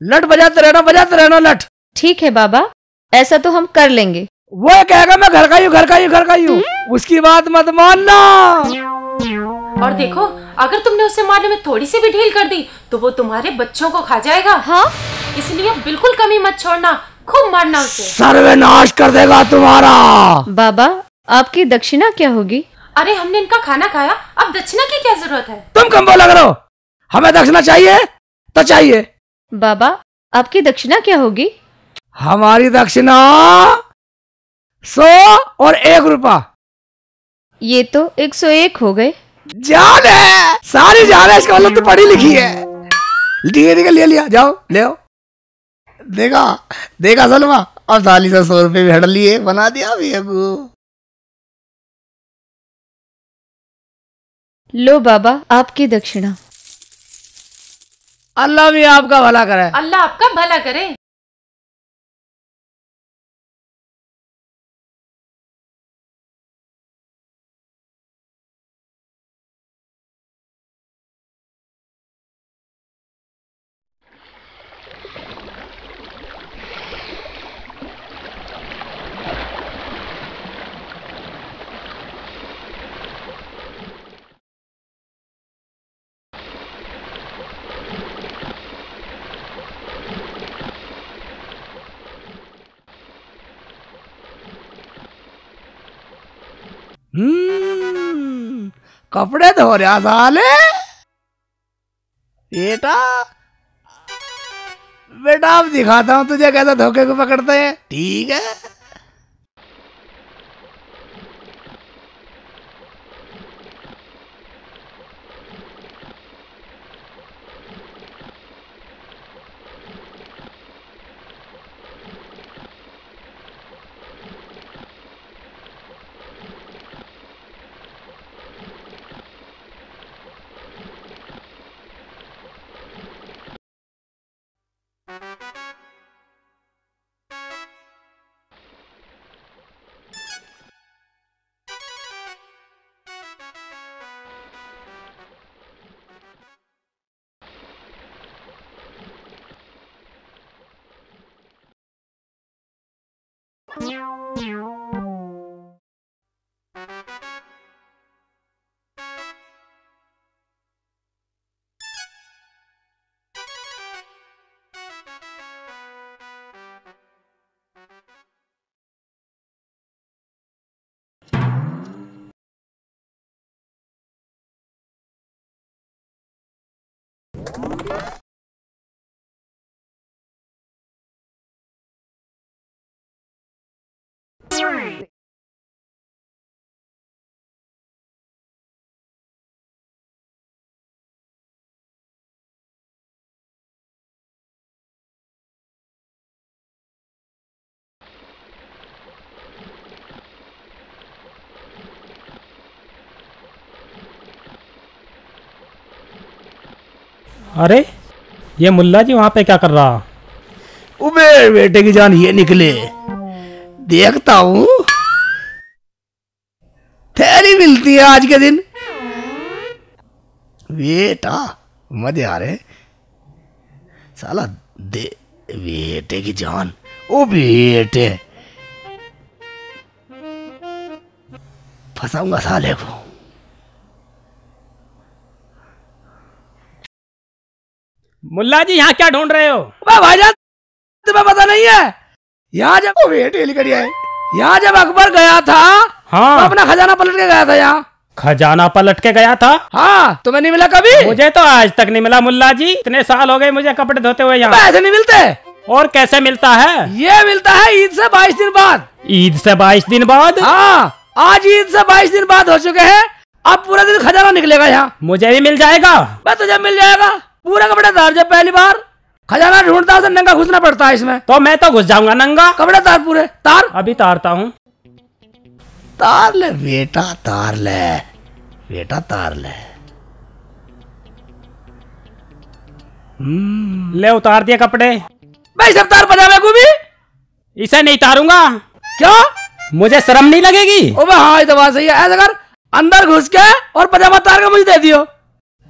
लट बजाते रहना लट। ठीक है बाबा, ऐसा तो हम कर लेंगे। वो कहेगा मैं घर का ही हूँ, उसकी बात मत मानना। और देखो, अगर तुमने उसे मारने में थोड़ी सी भी ढील कर दी तो वो तुम्हारे बच्चों को खा जाएगा। हाँ, इसलिए बिल्कुल कमी मत छोड़ना, खूब मारना उसे। सर्वनाश कर देगा तुम्हारा। बाबा, आपकी दक्षिणा क्या होगी? अरे हमने इनका खाना खाया, अब दक्षिणा की क्या जरूरत है? तुम कम बोला करो, हमें दक्षिणा चाहिए तो चाहिए। बाबा, आपकी दक्षिणा क्या होगी? हमारी दक्षिणा 100 और 1 रुपया। ये तो 101 हो गए। जान है, सारी जान है, इसका मतलब तो पढ़ी लिखी है। ठीक है, ले लिया, जाओ ले आओ। देखा सलमा, अब साली से 100 रुपये भी हट लिए, बना दिया बेगू। लो बाबा, आपकी दक्षिणा। अल्लाह भी आपका भला करे। अल्लाह आपका भला करे। कपड़े धो रहा साले। बेटा अब दिखाता हूँ तुझे कैसे धोखे को पकड़ते हैं, ठीक है? अरे ये मुल्ला जी वहां पे क्या कर रहा? उबे बेटे की जान, ये निकले, देखता हूँ थैली मिलती है आज के दिन। बेटा मजे आ रहे साला, दे बेटे की जान। ओ बेटे, फंसाऊंगा साले को। मुल्ला जी यहाँ क्या ढूंढ रहे हो? भाईजान तुम्हें पता नहीं है, यहाँ जब यहाँ जब अकबर गया था, हाँ, तो अपना खजाना पलट के गया था। यहाँ खजाना पलट के गया था? हाँ, तुम्हें नहीं मिला कभी? मुझे तो आज तक नहीं मिला मुल्ला जी, इतने साल हो गए मुझे कपड़े धोते हुए यहाँ। ऐसे नहीं मिलते। और कैसे मिलता है? ये मिलता है ईद से 22 दिन बाद। ईद से 22 दिन बाद? हाँ, आज ईद से 22 दिन बाद हो चुके हैं। अब पूरा दिन खजाना निकलेगा यहाँ। मुझे भी मिल जाएगा? बस तुझे मिल जाएगा। पूरा कपड़े तार, जब पहली बार खजाना ढूंढता है तो नंगा घुसना पड़ता है इसमें। तो मैं तो घुस जाऊंगा नंगा। कपड़े तार, पूरे तार। अभी तारता हूँ। तार ले बेटा, तार ले बेटा, तार ले। ले उतार दिए कपड़े। भाई सब तार पजामे को भी। इसे नहीं तारूंगा। क्या? मुझे शर्म नहीं लगेगी? ओ हाँ, ये तो बात सही है। ऐसा कर, अंदर घुस के और पजामा तार के मुझे दे दियो।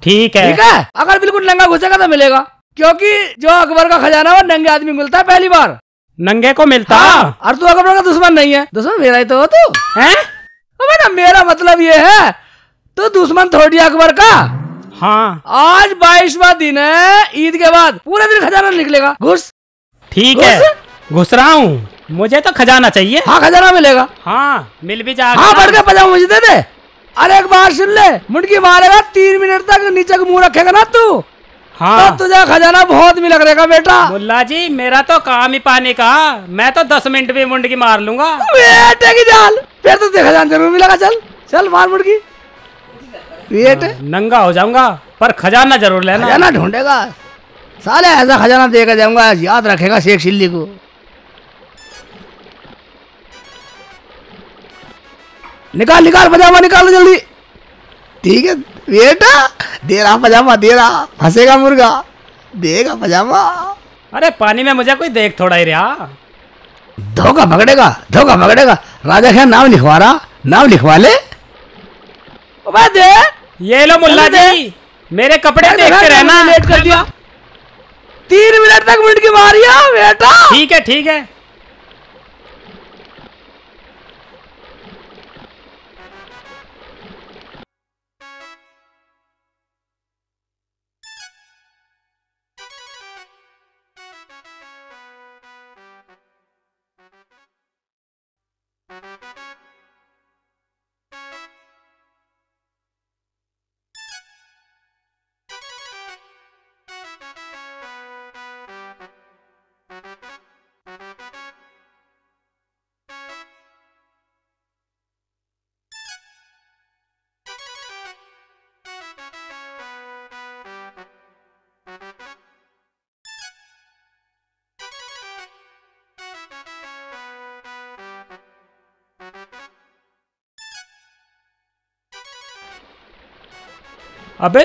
ठीक है। ठीक है, अगर बिल्कुल नंगा घुसेगा तो मिलेगा। क्योंकि जो अकबर का खजाना वो नंगे आदमी मिलता है पहली बार। नंगे को मिलता। हाँ, और तू अकबर का दुश्मन नहीं है, दुश्मन मेरा ही तो हो तू है। तो मेरा मतलब ये है तू दुश्मन थोड़ी अकबर का। हाँ आज 22वां दिन है, ईद के बाद पूरे दिन खजाना निकलेगा। घुस। ठीक है, घुस रहा हूँ। मुझे तो खजाना चाहिए। हाँ खजाना मिलेगा। हाँ मिल भी जाएगा। हाँ बढ़ के पजामा मुझे दे दे। अरे एक बार सुन ले, मुंडकी मारेगा 3 मिनट तक नीचे को मुंह रखेगा ना तू। हाँ तो तुझे खजाना बहुत मिल रहेगा बेटा। मुल्ला जी मेरा तो काम ही पानी का, मैं तो 10 मिनट में मुंडकी मार लूंगा। बेटे की जाल, फिर तो तुझे खजाना जरूर मिलेगा। चल चल मार मुंडकी। नंगा हो जाऊंगा पर खजाना जरूर लेना। खजाना ढूंढेगा साले, ऐसा खजाना देकर जाऊंगा याद रखेगा शेख चिल्ली को। निकाल निकाल पजामा निकाल जल्दी। ठीक है बेटा, दे रहा पजामा, दे रहा। फंसेगा मुर्गा, देगा पजामा। अरे पानी में मुझे कोई देख थोड़ा ही रहा। धोखा पकड़ेगा, धोखा पकड़ेगा। राजा क्या नाम लिखवा रहा, नाम लिखवा ले। दे ये लो मुल्ला जी, मेरे कपड़े देखते रहना। लेट कर दिया, 3 मिनट तक मुंडकी मारिया बेटा। ठीक है ठीक है। अबे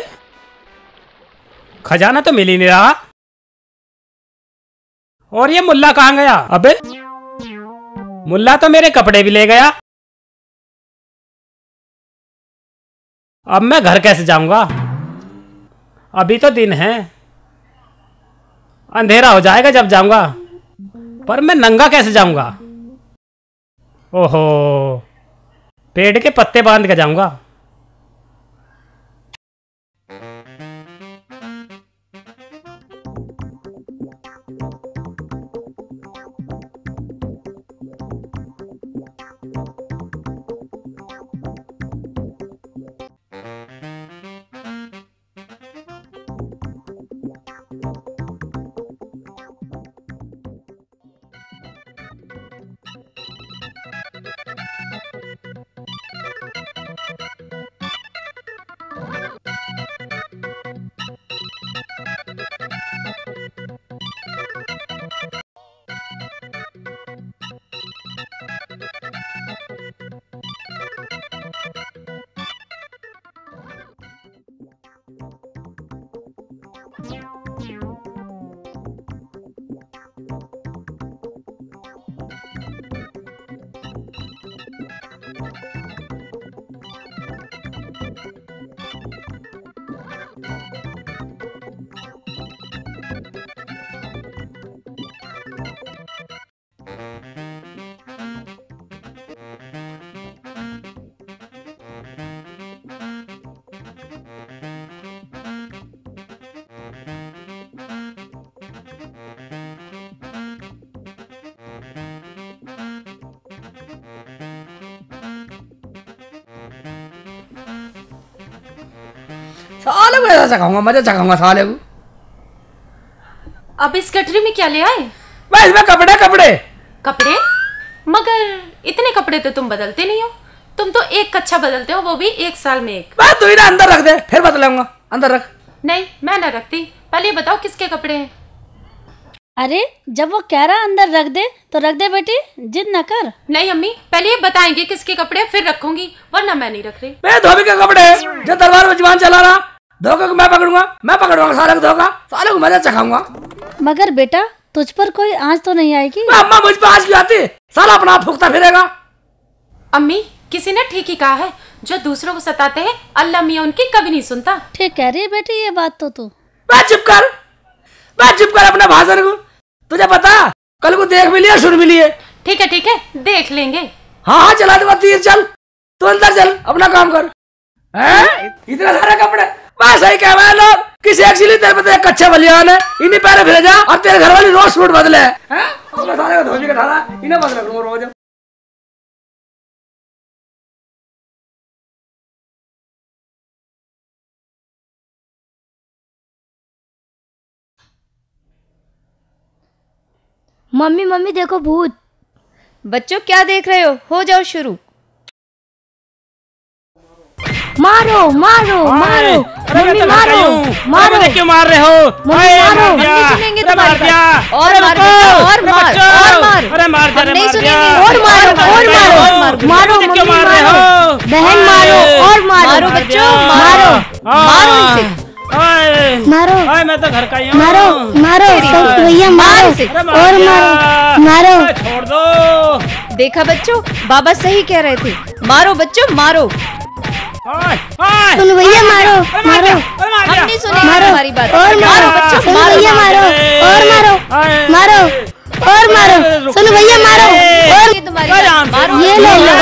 खजाना तो मिल ही नहीं रहा। और ये मुल्ला कहाँ गया? अबे मुल्ला तो मेरे कपड़े भी ले गया। अब मैं घर कैसे जाऊंगा? अभी तो दिन है, अंधेरा हो जाएगा जब जाऊंगा। पर मैं नंगा कैसे जाऊंगा? ओहो, पेड़ के पत्ते बांध के जाऊंगा। साले को ऐसा चखाऊंगा, मजा चखाऊंगा साले को। अब इस गठरी में क्या ले आए? मैं इसमें कपड़े कपड़े कपड़े? मगर इतने कपड़े तो तुम बदलते नहीं हो। तुम तो एक कच्छा बदलते हो, वो भी 1 साल में एक। मैं तू ही ना अंदर रख दे, फिर बदलूंगा। अंदर रख। नहीं मैं ना रखती, पहले बताओ किसके कपड़े हैं। अरे जब वो कह रहा अंदर रख दे तो रख दे बेटी, जिद न कर। नहीं अम्मी, पहले ये बताएंगे किसके कपड़े, फिर रखूंगी, वरना मैं नहीं रख रही। मैं धोबी के कपड़े जो दरबार में जवान चला रहा, धोखे को मैं पकड़ूंगा, मैं पकड़ूंगा साले को धोखा, साले को मजा चखाऊंगा। मगर बेटा तुझ पर कोई आंच तो नहीं आएगी? अम्मा मुझ पर आंच क्यों आती? साला अपना हाथ फूकता फिरेगा। अम्मी किसी ने ठीक ही कहा है, जो दूसरों को सताते हैं अल्लाह मियां उनकी कभी नहीं सुनता। ठीक कह रही है बेटी ये बात तो तू। मैं चुप कर। बस चुप कर अपना भाषण को। तुझे पता कल को देख भी लिया सुन भी लिए। ठीक है देख लेंगे। हाँ चला दूंगा तीर। चल तू अंदर चल अपना काम कर। इतने सारे कपड़े बस सही कह रहे हैं लोग। किसी एक्चुअली तेरे पे कच्चा बलियान है, इन्हीं पैरे फिर जा और तेरे घर वाली रोज सूट बदले हैं। सारे का धोबी का ठाला इन्हें बदले रोज। मम्मी मम्मी देखो भूत। बच्चों क्या देख रहे हो जाओ शुरू। मारो मारो मारो मम्मी मारो मारो। क्यों मार रहे हो? मम्मी मारो। हम नहीं सुनेंगे तुम्हारी बात। और मार अरे मार। अरे मार हम नहीं सुनेंगे। और मारो मारो मम्मी मारो। बहन मारो और मारो बच्चों मारो इसे। मारो। मैं तो घर का ही हूँ। मारो मारो भैया मारो और मारो मारो। छोड़ दो। देखा बच्चों बाबा सही कह रहे थे। मारो बच्चों मारो। सुन भैया मारो मारो। हम नहीं सुनेंगे मारो तुम्हारी बात। और मारो बच्चों सुन भैया मारो और मारो मारो और मारो। सुन भैया मारो और तुम्हारी बात। मारो ये ले लो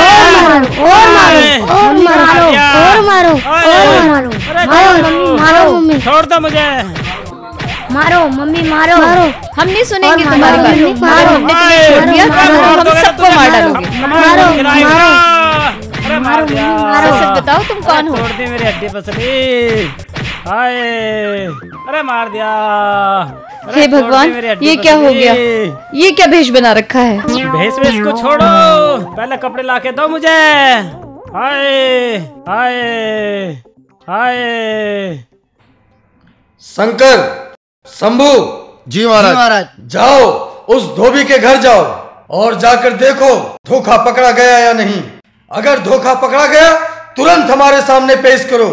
और मारो और मारो और मारो और मारो मारो मम्मी मारो मम्मी छोड़ दो मुझे। मारो मम्मी मारो मारो। हम नहीं सुनेंगे तुम्हारी बात। मारो हमने तुम्हें छोड़ दिया हम सबको मार डालोगे। मारो मारो अरे मार दिया। सच बताओ तुम कौन हो? छोड़ दी मेरी हड्डी पसली। हाय अरे मार दिया। हे भगवान ये क्या हो गया? ये क्या भेष बना रखा है? भेष को छोड़ो, पहले कपड़े लाके दो मुझे। हाय हाय हाय। शंकर, शंभू। जी महाराज। जाओ उस धोबी के घर जाओ और जाकर देखो धोखा पकड़ा गया या नहीं। अगर धोखा पकड़ा गया तुरंत हमारे सामने पेश करो।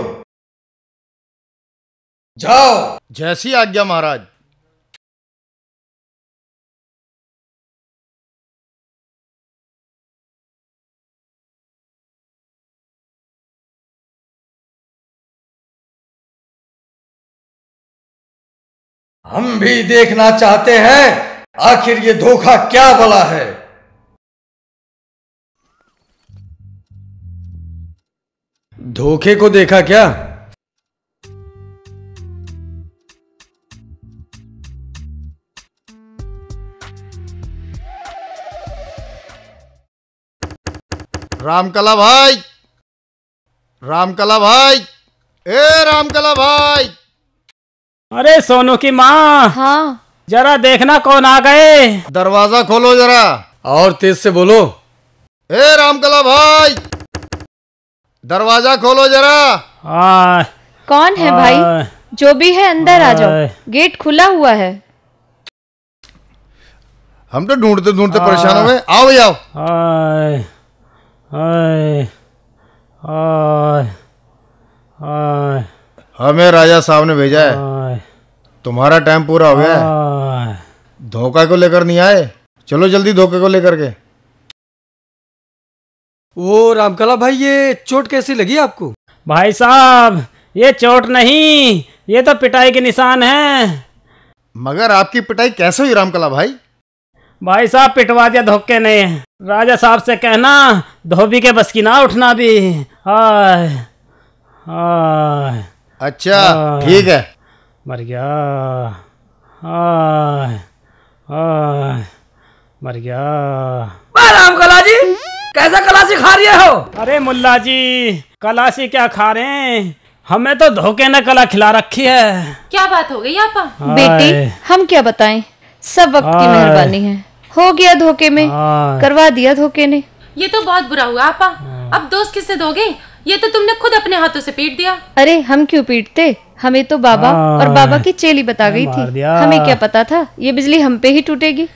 जाओ। जैसी आज्ञा महाराज। हम भी देखना चाहते हैं आखिर ये धोखा क्या बला है। धोखे को देखा क्या? रामकला भाई, रामकला भाई, ए रामकला भाई। अरे सोनू की माँ। हाँ जरा देखना कौन आ गए। दरवाजा खोलो जरा। और तेज से बोलो। ए रामकला भाई, दरवाजा खोलो जरा। कौन है भाई? जो भी है अंदर आ जाओ, गेट खुला हुआ है। हम तो ढूंढते ढूंढते परेशान हो गए। आओ भैया आओ। हाय हाय हाय हाय। हमें राजा साहब ने भेजा है, तुम्हारा टाइम पूरा हो गया है। धोखा को लेकर नहीं आए, चलो जल्दी धोखे को लेकर के। वो रामकला भाई ये चोट कैसी लगी आपको? भाई साहब ये चोट नहीं, ये तो पिटाई के निशान है। मगर आपकी पिटाई कैसे हुई रामकला भाई? भाई साहब पिटवा दिया धोखे ने। राजा साहब से कहना धोबी के बस की ना उठना भी। हाय हाय। अच्छा ठीक है। मर गया। हाय हाय मर गया। रामकला जी कैसा कलासी खा रहे हो? अरे मुल्ला जी कलासी क्या खा रहे हैं, हमें तो धोखे ने कला खिला रखी है। क्या बात हो गई आपा? बेटी हम क्या बताएं, सब वक्त की मेहरबानी है। हो गया धोखे में, करवा दिया धोखे ने। ये तो बहुत बुरा हुआ आपा। अब दोस्त किससे दोगे? ये तो तुमने खुद अपने हाथों से पीट दिया। अरे हम क्यों पीटते, हमें तो बाबा और बाबा की चेली बता गई थी। हमें क्या पता था ये बिजली हम पे ही टूटेगी।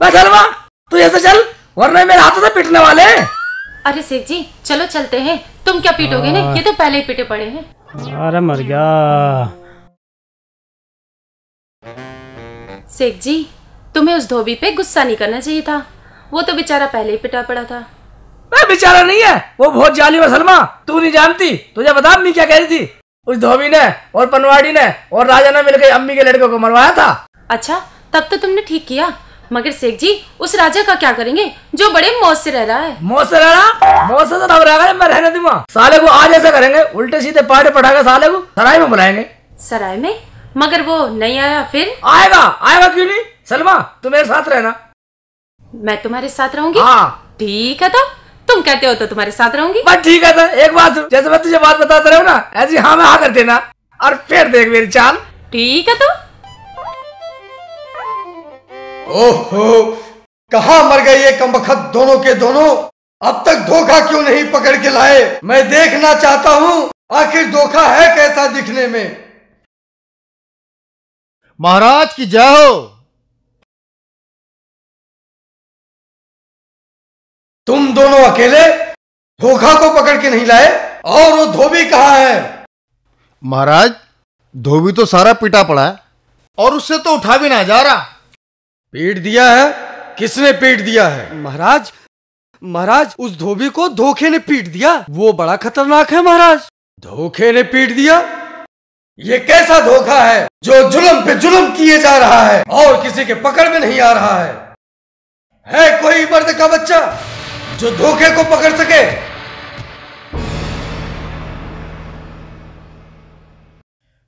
तू ऐसे चल वरना मेरे हाथों से पिटने वाले। अरे सेठ जी चलो चलते हैं। तुम क्या पीटोगे ने? ये तो पहले ही पिटे पड़े हैं। अरे मर गया। सेठ जी तुम्हें उस धोबी पे गुस्सा नहीं करना चाहिए था, वो तो बेचारा पहले ही पिटा पड़ा था। बेचारा नहीं है, वो बहुत जालिम है सलमा, तू नहीं जानती। तुझे बता अम्मी क्या कह रही थी? उस धोबी ने और पनवाड़ी ने और राजा ने मिलकर अम्मी के लड़के को मरवाया था। अच्छा, तब तो तुमने ठीक किया। मगर सेठ जी, उस राजा का क्या करेंगे जो बड़े मौज से रह रहा है? मौज से रहना? मौज से तो तब रहेगा मैं रहने दूंगा। साले को आज ऐसा करेंगे, उल्टे सीधे पाटे पटाके साले को सराय में बुलाएंगे। सराय में? मगर वो नहीं आया फिर? आएगा। आएगा क्यों नहीं? सलमा तुम मेरे साथ रहना। मैं तुम्हारे साथ रहूंगी? हाँ ठीक है, तो तुम कहते हो तो तुम्हारे साथ रहूंगी। बस ठीक है। तो एक बात, जैसे मैं तुझे बात बताता रहूं ना, ऐसी हाँ में हाँ कर देना और फिर देख मेरी चाल। ठीक है। तो ओहो, कहाँ मर गए ये कमबख्त दोनों के दोनों? अब तक धोखा क्यों नहीं पकड़ के लाए? मैं देखना चाहता हूँ आखिर धोखा है कैसा दिखने में। महाराज की जय हो। तुम दोनों अकेले धोखा को पकड़ के नहीं लाए? और वो धोबी कहाँ है? महाराज धोबी तो सारा पीटा पड़ा है और उससे तो उठा भी ना जा रहा। पीट दिया है? किसने पीट दिया है? महाराज उस धोबी को धोखे ने पीट दिया। वो बड़ा खतरनाक है महाराज। धोखे ने पीट दिया? ये कैसा धोखा है जो जुल्म पे जुल्म किए जा रहा है और किसी के पकड़ में नहीं आ रहा है? है कोई मर्द का बच्चा जो धोखे को पकड़ सके?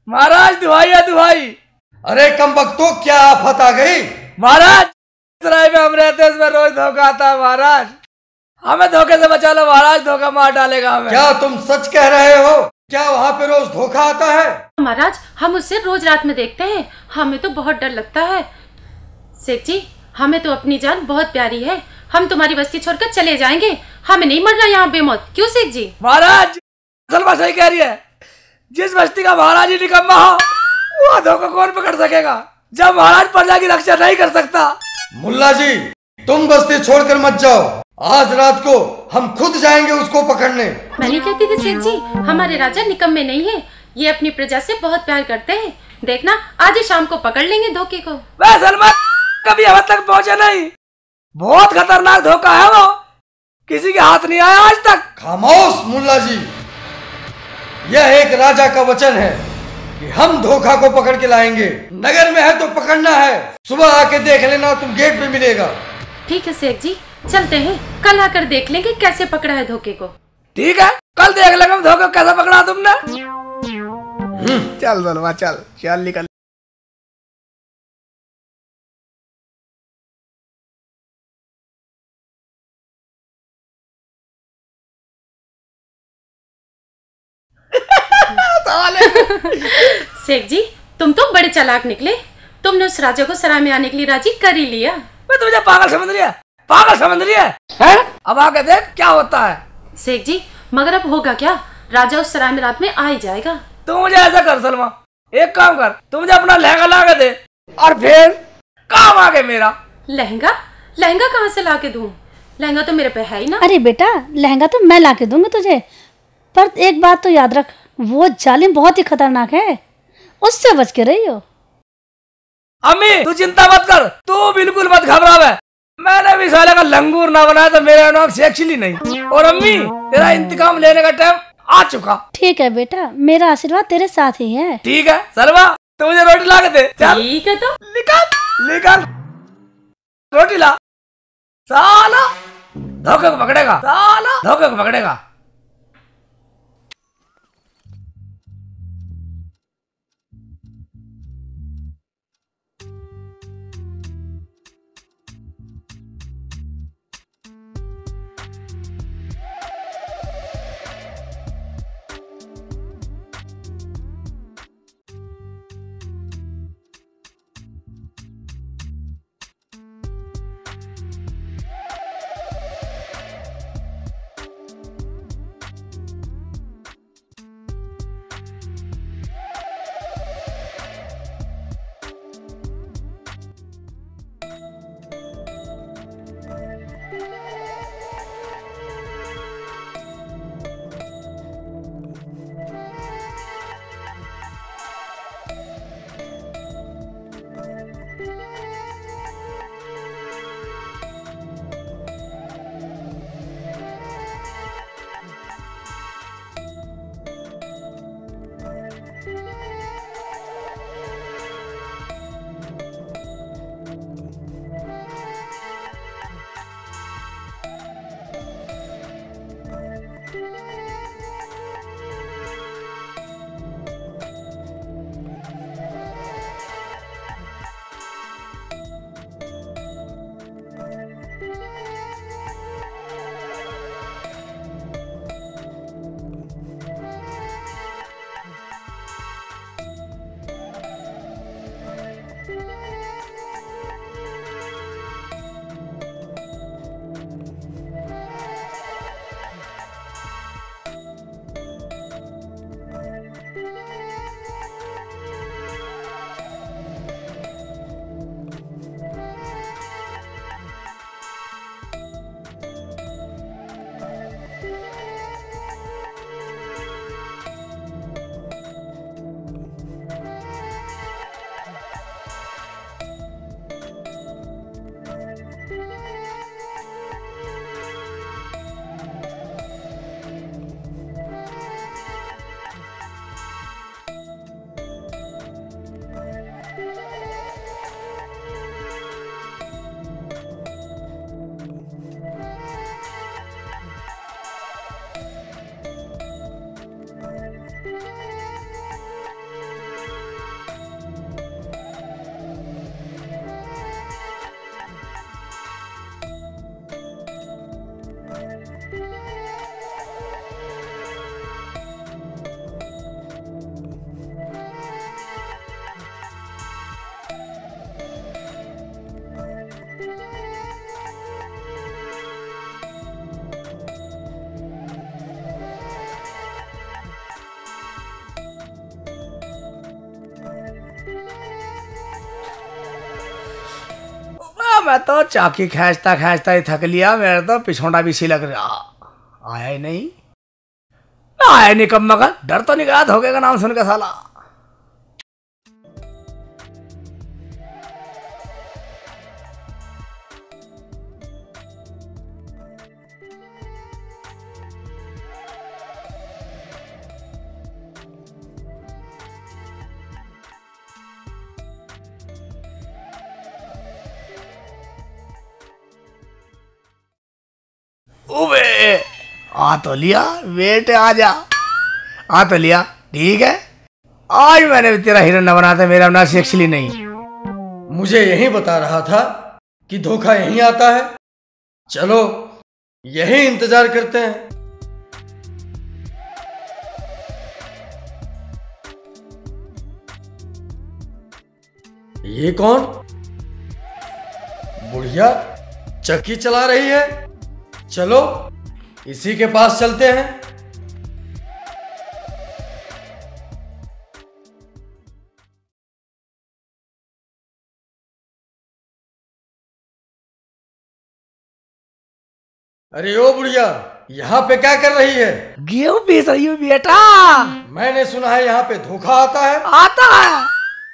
महाराज दुहाई है दुहाई। अरे कमबख्तों, क्या आफत आ गई? महाराज सराय में हम रहते हैं, उसमें रोज धोखा आता है। महाराज हमें धोखे से बचा लो महाराज, धोखा मार डालेगा हमें। क्या तुम सच कह रहे हो? क्या वहाँ पे रोज धोखा आता है? महाराज हम उससे रोज रात में देखते हैं, हमें तो बहुत डर लगता है। सेठ जी, हमें तो अपनी जान बहुत प्यारी है, हम तुम्हारी बस्ती छोड़कर चले जाएंगे, हमें नहीं मरना यहाँ बेमौत। क्यों सेठ जी? महाराज सलमा सही कह रही है। जिस बस्ती का महाराज ही निकम्मा हो, वो धोखा कौन पकड़ सकेगा जब महाराज प्रजा की रक्षा नहीं कर सकता? मुल्ला जी, तुम बस्ती छोड़कर मत जाओ। आज रात को हम खुद जाएंगे उसको पकड़ने। मैं नहीं कहती थी सेठ जी, हमारे राजा निकम्मे नहीं है, ये अपनी प्रजा से बहुत प्यार करते हैं। देखना आज ही शाम को पकड़ लेंगे धोखे को। वह सलमा कभी अब तक पहुंचे नहीं, बहुत खतरनाक धोखा है वो, किसी के हाथ नहीं आया आज तक। खामोश मुल्ला जी, यह एक राजा का वचन है कि हम धोखा को पकड़ के लाएंगे। नगर में है तो पकड़ना है, सुबह आके देख लेना, तुम गेट पे मिलेगा। ठीक है सेठ जी, चलते हैं, कल आकर देख लेंगे कैसे पकड़ा है धोखे को। ठीक है, कल देख लेंगे हम धोखे को कैसे पकड़ा तुमने। चल सलमा चल चल निकल। सेठ जी, तुम तो बड़े चालाक निकले, तुमने उस राजा को सराय में आने के लिए राजी कर ही लिया। मैं तुझे पागल समझ रही है? पागल समझ रही है? अब आके देख क्या होता है। सेठ जी, मगर अब होगा क्या? राजा उस सराय में रात में आ ही जाएगा। तू मुझे ऐसा कर सलमा, एक काम कर, तू मुझे अपना लहंगा ला के दे और फिर काम आगे मेरा। लहंगा? लहंगा कहाँ से ला के दूं? लहंगा तो मेरे पे है ही ना। अरे बेटा, लहंगा तो मैं ला के दूंगी तुझे, पर एक बात तो याद रख, वो जालिम बहुत ही खतरनाक है, उससे बच के रही हो। अम्मी तू चिंता मत कर, तू बिल्कुल मत घबरावे। मैंने भी साले का लंगूर ना बनाया तो मेरा नाम एक्चुअली नहीं। और अम्मी तेरा इंतकाम लेने का टाइम आ चुका। ठीक है बेटा, मेरा आशीर्वाद तेरे साथ ही है। ठीक है सलमा, तो मुझे रोटी ला के दे। ठीक है, तो निकाल निकाल रोटी ला। साला धोखे को पकड़ेगा, साला धोखे को पकड़ेगा। मैं तो चाकी खींचता खींचता ही थक लिया, मेरा तो पिछोड़ा भी सी लग रहा। आया ही नहीं, आया नहीं कब मगर डर तो नहीं गया धोखे का नाम सुन के साला। उबे आ तो लिया बेटे, आ जा, आ तो लिया। ठीक है, आज मैंने भी तेरा हिरन न बनाता, मेरा नाम एक्चुअली नहीं। मुझे यही बता रहा था कि धोखा यहीं आता है। चलो यही इंतजार करते हैं। ये कौन? बुढ़िया चक्की चला रही है। चलो इसी के पास चलते हैं। अरे ओ बुढ़िया, यहाँ पे क्या कर रही है? गेहूं बेच रही हूँ बेटा। मैंने सुना है यहाँ पे धोखा आता है।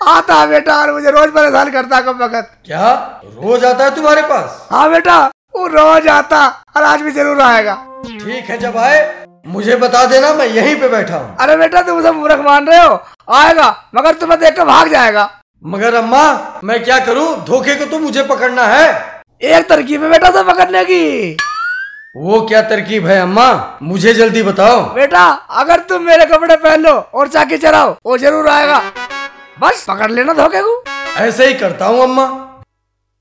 आता है बेटा, और मुझे रोज परेशान करता है कब वक्त। क्या रोज आता है तुम्हारे पास? हाँ बेटा, वो रोज आता और आज भी जरूर आएगा। ठीक है, जब आए मुझे बता देना, मैं यहीं पे बैठा हूँ। अरे बेटा तुम उसे मूर्ख मान रहे हो, आएगा मगर तुम्हें देख कर भाग जाएगा। मगर अम्मा मैं क्या करूँ, धोखे को तो मुझे पकड़ना है। एक तरकीब है बेटा तो पकड़ने की। वो क्या तरकीब है अम्मा, मुझे जल्दी बताओ। बेटा अगर तुम मेरे कपड़े पहन लो और चाकी चलाओ, वो जरूर आएगा। बस पकड़ लेना धोखे को। ऐसे ही करता हूँ अम्मा,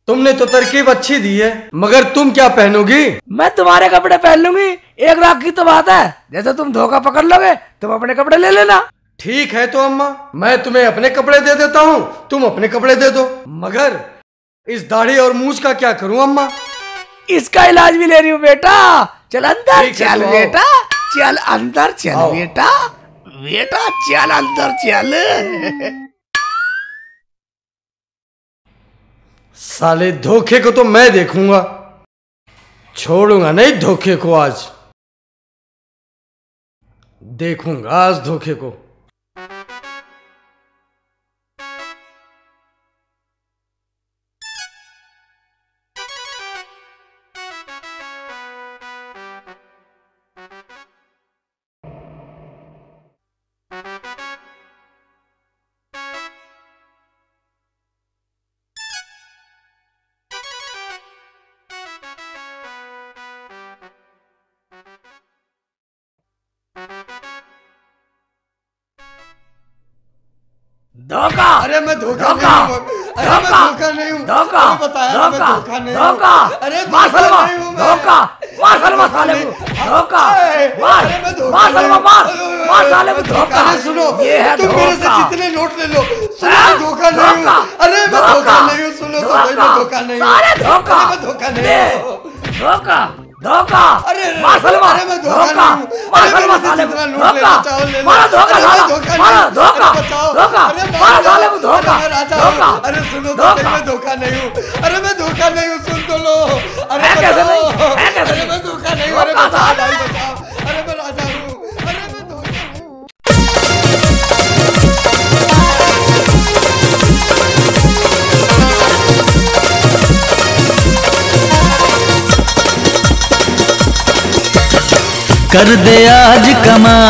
तुमने तो तरकीब अच्छी दी है, मगर तुम क्या पहनोगी? मैं तुम्हारे कपड़े पहन लूंगी, एक रात की तो बात है। जैसे तुम धोखा पकड़ लोगे तुम अपने कपड़े ले लेना। ठीक है तो अम्मा, मैं तुम्हें अपने कपड़े दे देता हूँ, तुम अपने कपड़े दे दो। मगर इस दाढ़ी और मूछ का क्या करूँ अम्मा? इसका इलाज भी ले रही हूँ बेटा। चल अंदर चल तो बेटा, चल अंदर चल बेटा, बेटा चल अंदर चल। साले धोखे को तो मैं देखूंगा, छोड़ूंगा नहीं धोखे को। आज देखूंगा आज धोखे को। धोखा। अरे मैं धोखा नहीं हूँ। अरे मैं धोखा नहीं हूँ। धोखा बताया मैं धोखा नहीं हूँ। धोखा। अरे मार नहीं हूँ मैं। धोखा मार साले को। धोखा मार मार साले को। धोखा। सुनो, ये है तुम मेरे से जितने नोट ले लो, सुनो मैं धोखा नहीं हूँ। अरे मैं धोखा नहीं हूँ। सुनो तो भाई, मैं धोखा नहीं हूँ। सारे धोखा। मैं धोखा नहीं हूँ। धोखा धोखा। अरे मार सलमा। अरे मैं धोखा नहीं हूँ। मार अरे सलमा मेरे से साले को। जितना नोट लेना चाहो ले लो। मारो धोखा अरे साला। मैं धोखा मारो नहीं हूँ। धोखा। अरे बचाओ। धोखा। अरे मारो साले को धोखा। मैं राजा धोखा। हूँ। अरे सुनो तो सही, मैं धोखा नहीं हूँ। अरे मैं धोखा नहीं हूँ, सुन तो लो। अरे बचाओ। अरे मैं धोखा नहीं हूँ। अरे बचाओ भाई बचाओ। अरे मैं राजा हूँ। अरे मैं धोखा नहीं हूँ। कर दे आज कमाल,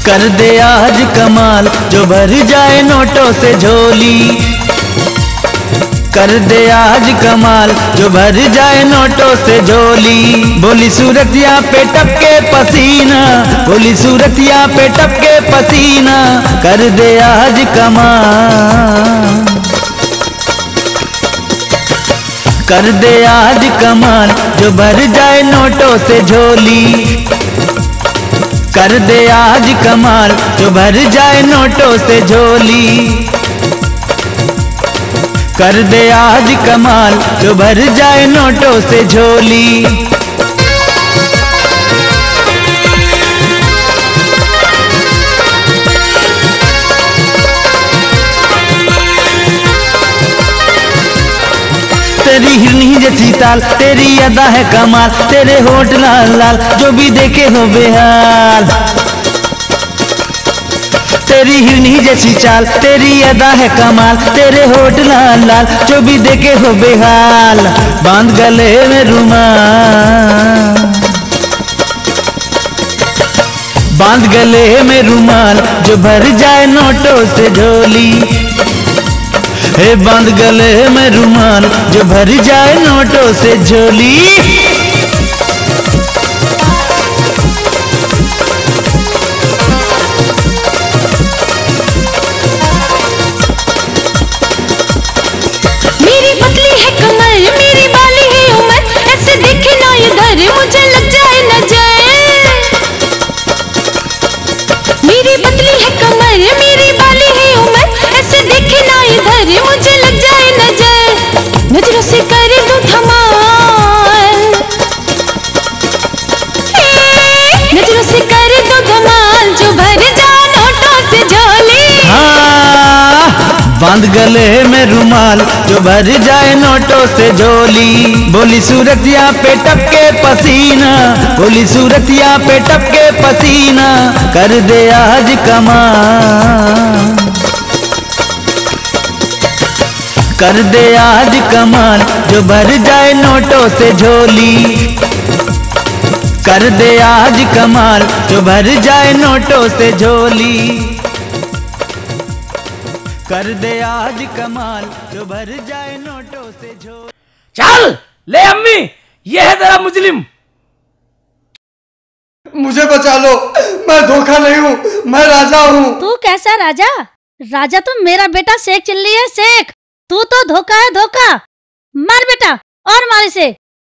कर दे आज कमाल, जो भर जाए नोटों से झोली। कर दे आज कमाल, जो भर जाए नोटों से झोली। बोली सूरतिया पे टपके पसीना, बोली सूरतिया पे टपके पसीना। कर दे आज कमाल, कर दे आज कमाल, जो भर जाए नोटों से झोली। कर दे आज कमाल, जो भर जाए नोटों से झोली। कर दे आज कमाल, जो भर जाए नोटों से झोली। तेरी हिरनी जैसी ताल, तेरी अदा है कमाल, तेरे होठ लाल लाल जो भी देखे हो बेहाल। तेरी हिरनी जैसी चाल, तेरी अदा है कमाल, तेरे होठ लाल लाल जो भी देखे हो बेहाल। बांध गले में रुमाल, बांध गले में रुमाल जो भर जाए नोटों से झोली। हे बांध गले में रुमाल जो भर जाए नोटों से झोली। मेरी पतली है कमर, मेरी बाली है उम्र, ऐसे देखे ना इधर मुझे लग जाए नजर। मेरी पतली है कमर, मेरी बाली है उम्र, ऐसे देखे ना इधर मुझे लग जाए नजर। नजरों से कर दूं धमाल, नजरों से कर दूं धमाल जो भर जाए नोटों से झोली। हाँ, बांध गले में रुमाल जो भर जाए नोटों से झोली। बोली सूरतिया पे टपके पसीना, बोली सूरतिया पे टपके पसीना, कर दे आज कमाल, कर दे आज कमाल जो भर जाए नोटों से झोली। कर दे आज कमाल जो भर जाए नोटों से झोली। कर दे आज कमाल जो भर जाए नोटों से झोली। चल ले अम्मी, ये है तेरा मुजलिम। मुझे बचा लो, मैं धोखा नहीं हूँ, मैं राजा हूँ। तू कैसा राजा? राजा तो मेरा बेटा शेख चिल्ली है, शेख। तू तो धोखा है, धोखा। मार बेटा, और मार इसे।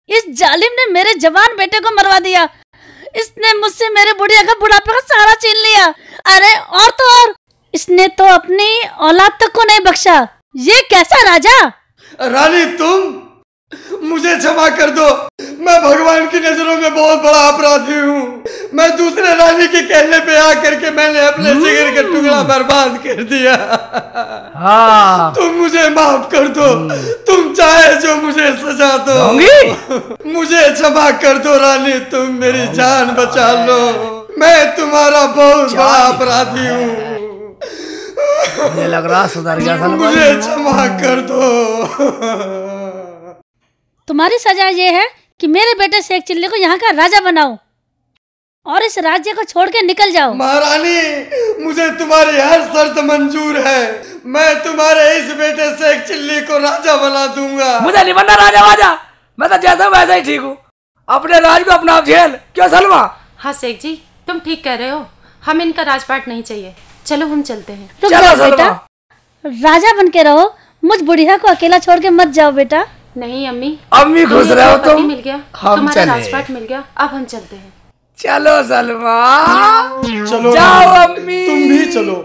इस जालिम ने मेरे जवान बेटे को मरवा दिया। इसने मुझसे मेरे बुढ़िया का बुढ़ापे का सहारा छीन लिया। अरे और तो और, इसने तो अपनी औलाद तक को नहीं बख्शा। ये कैसा राजा? रानी तुम मुझे क्षमा कर दो, मैं भगवान की नजरों में बहुत बड़ा अपराधी हूँ। मैं दूसरे रानी के कहने पे आकर के मैंने अपने जिगर का टुकड़ा बर्बाद कर दिया। हाँ। तुम मुझे माफ कर दो, तुम चाहे जो मुझे सजा दो। मुझे क्षमा कर दो रानी, तुम मेरी जान बचा लो। मैं तुम्हारा बहुत बड़ा अपराधी हूँ। मुझे लग रहा सुधर गया था। मुझे क्षमा कर दो। तुम्हारी सजा ये है कि मेरे बेटे शेख चिल्ली को यहाँ का राजा बनाओ और इस राज्य को छोड़ के निकल जाओ। महारानी, मुझे तुम्हारी हर शर्त मंजूर है। मैं तुम्हारे इस बेटे शेख चिल्ली को राजा बना दूंगा। मुझे नहीं बनना राजा वाजा, मैं तो जैसा वैसा ही ठीक हूँ। अपने राज को अपना आप झेल। क्यों सलमा? हाँ शेख जी, तुम ठीक कह रहे हो, हमें इनका राजपाट नहीं चाहिए। चलो हम चलते हैं। तो बेटा राजा बन के रहो, मुझ बुढ़िया को अकेला छोड़ के मत जाओ बेटा। नहीं अम्मी, अम्मी खुश रहो तुम। मिल गया, हम तुम्हारा चले। राजपाट मिल गया, अब हम चलते हैं। चलो सलमा, चलो जाओ अम्मी, तुम भी चलो।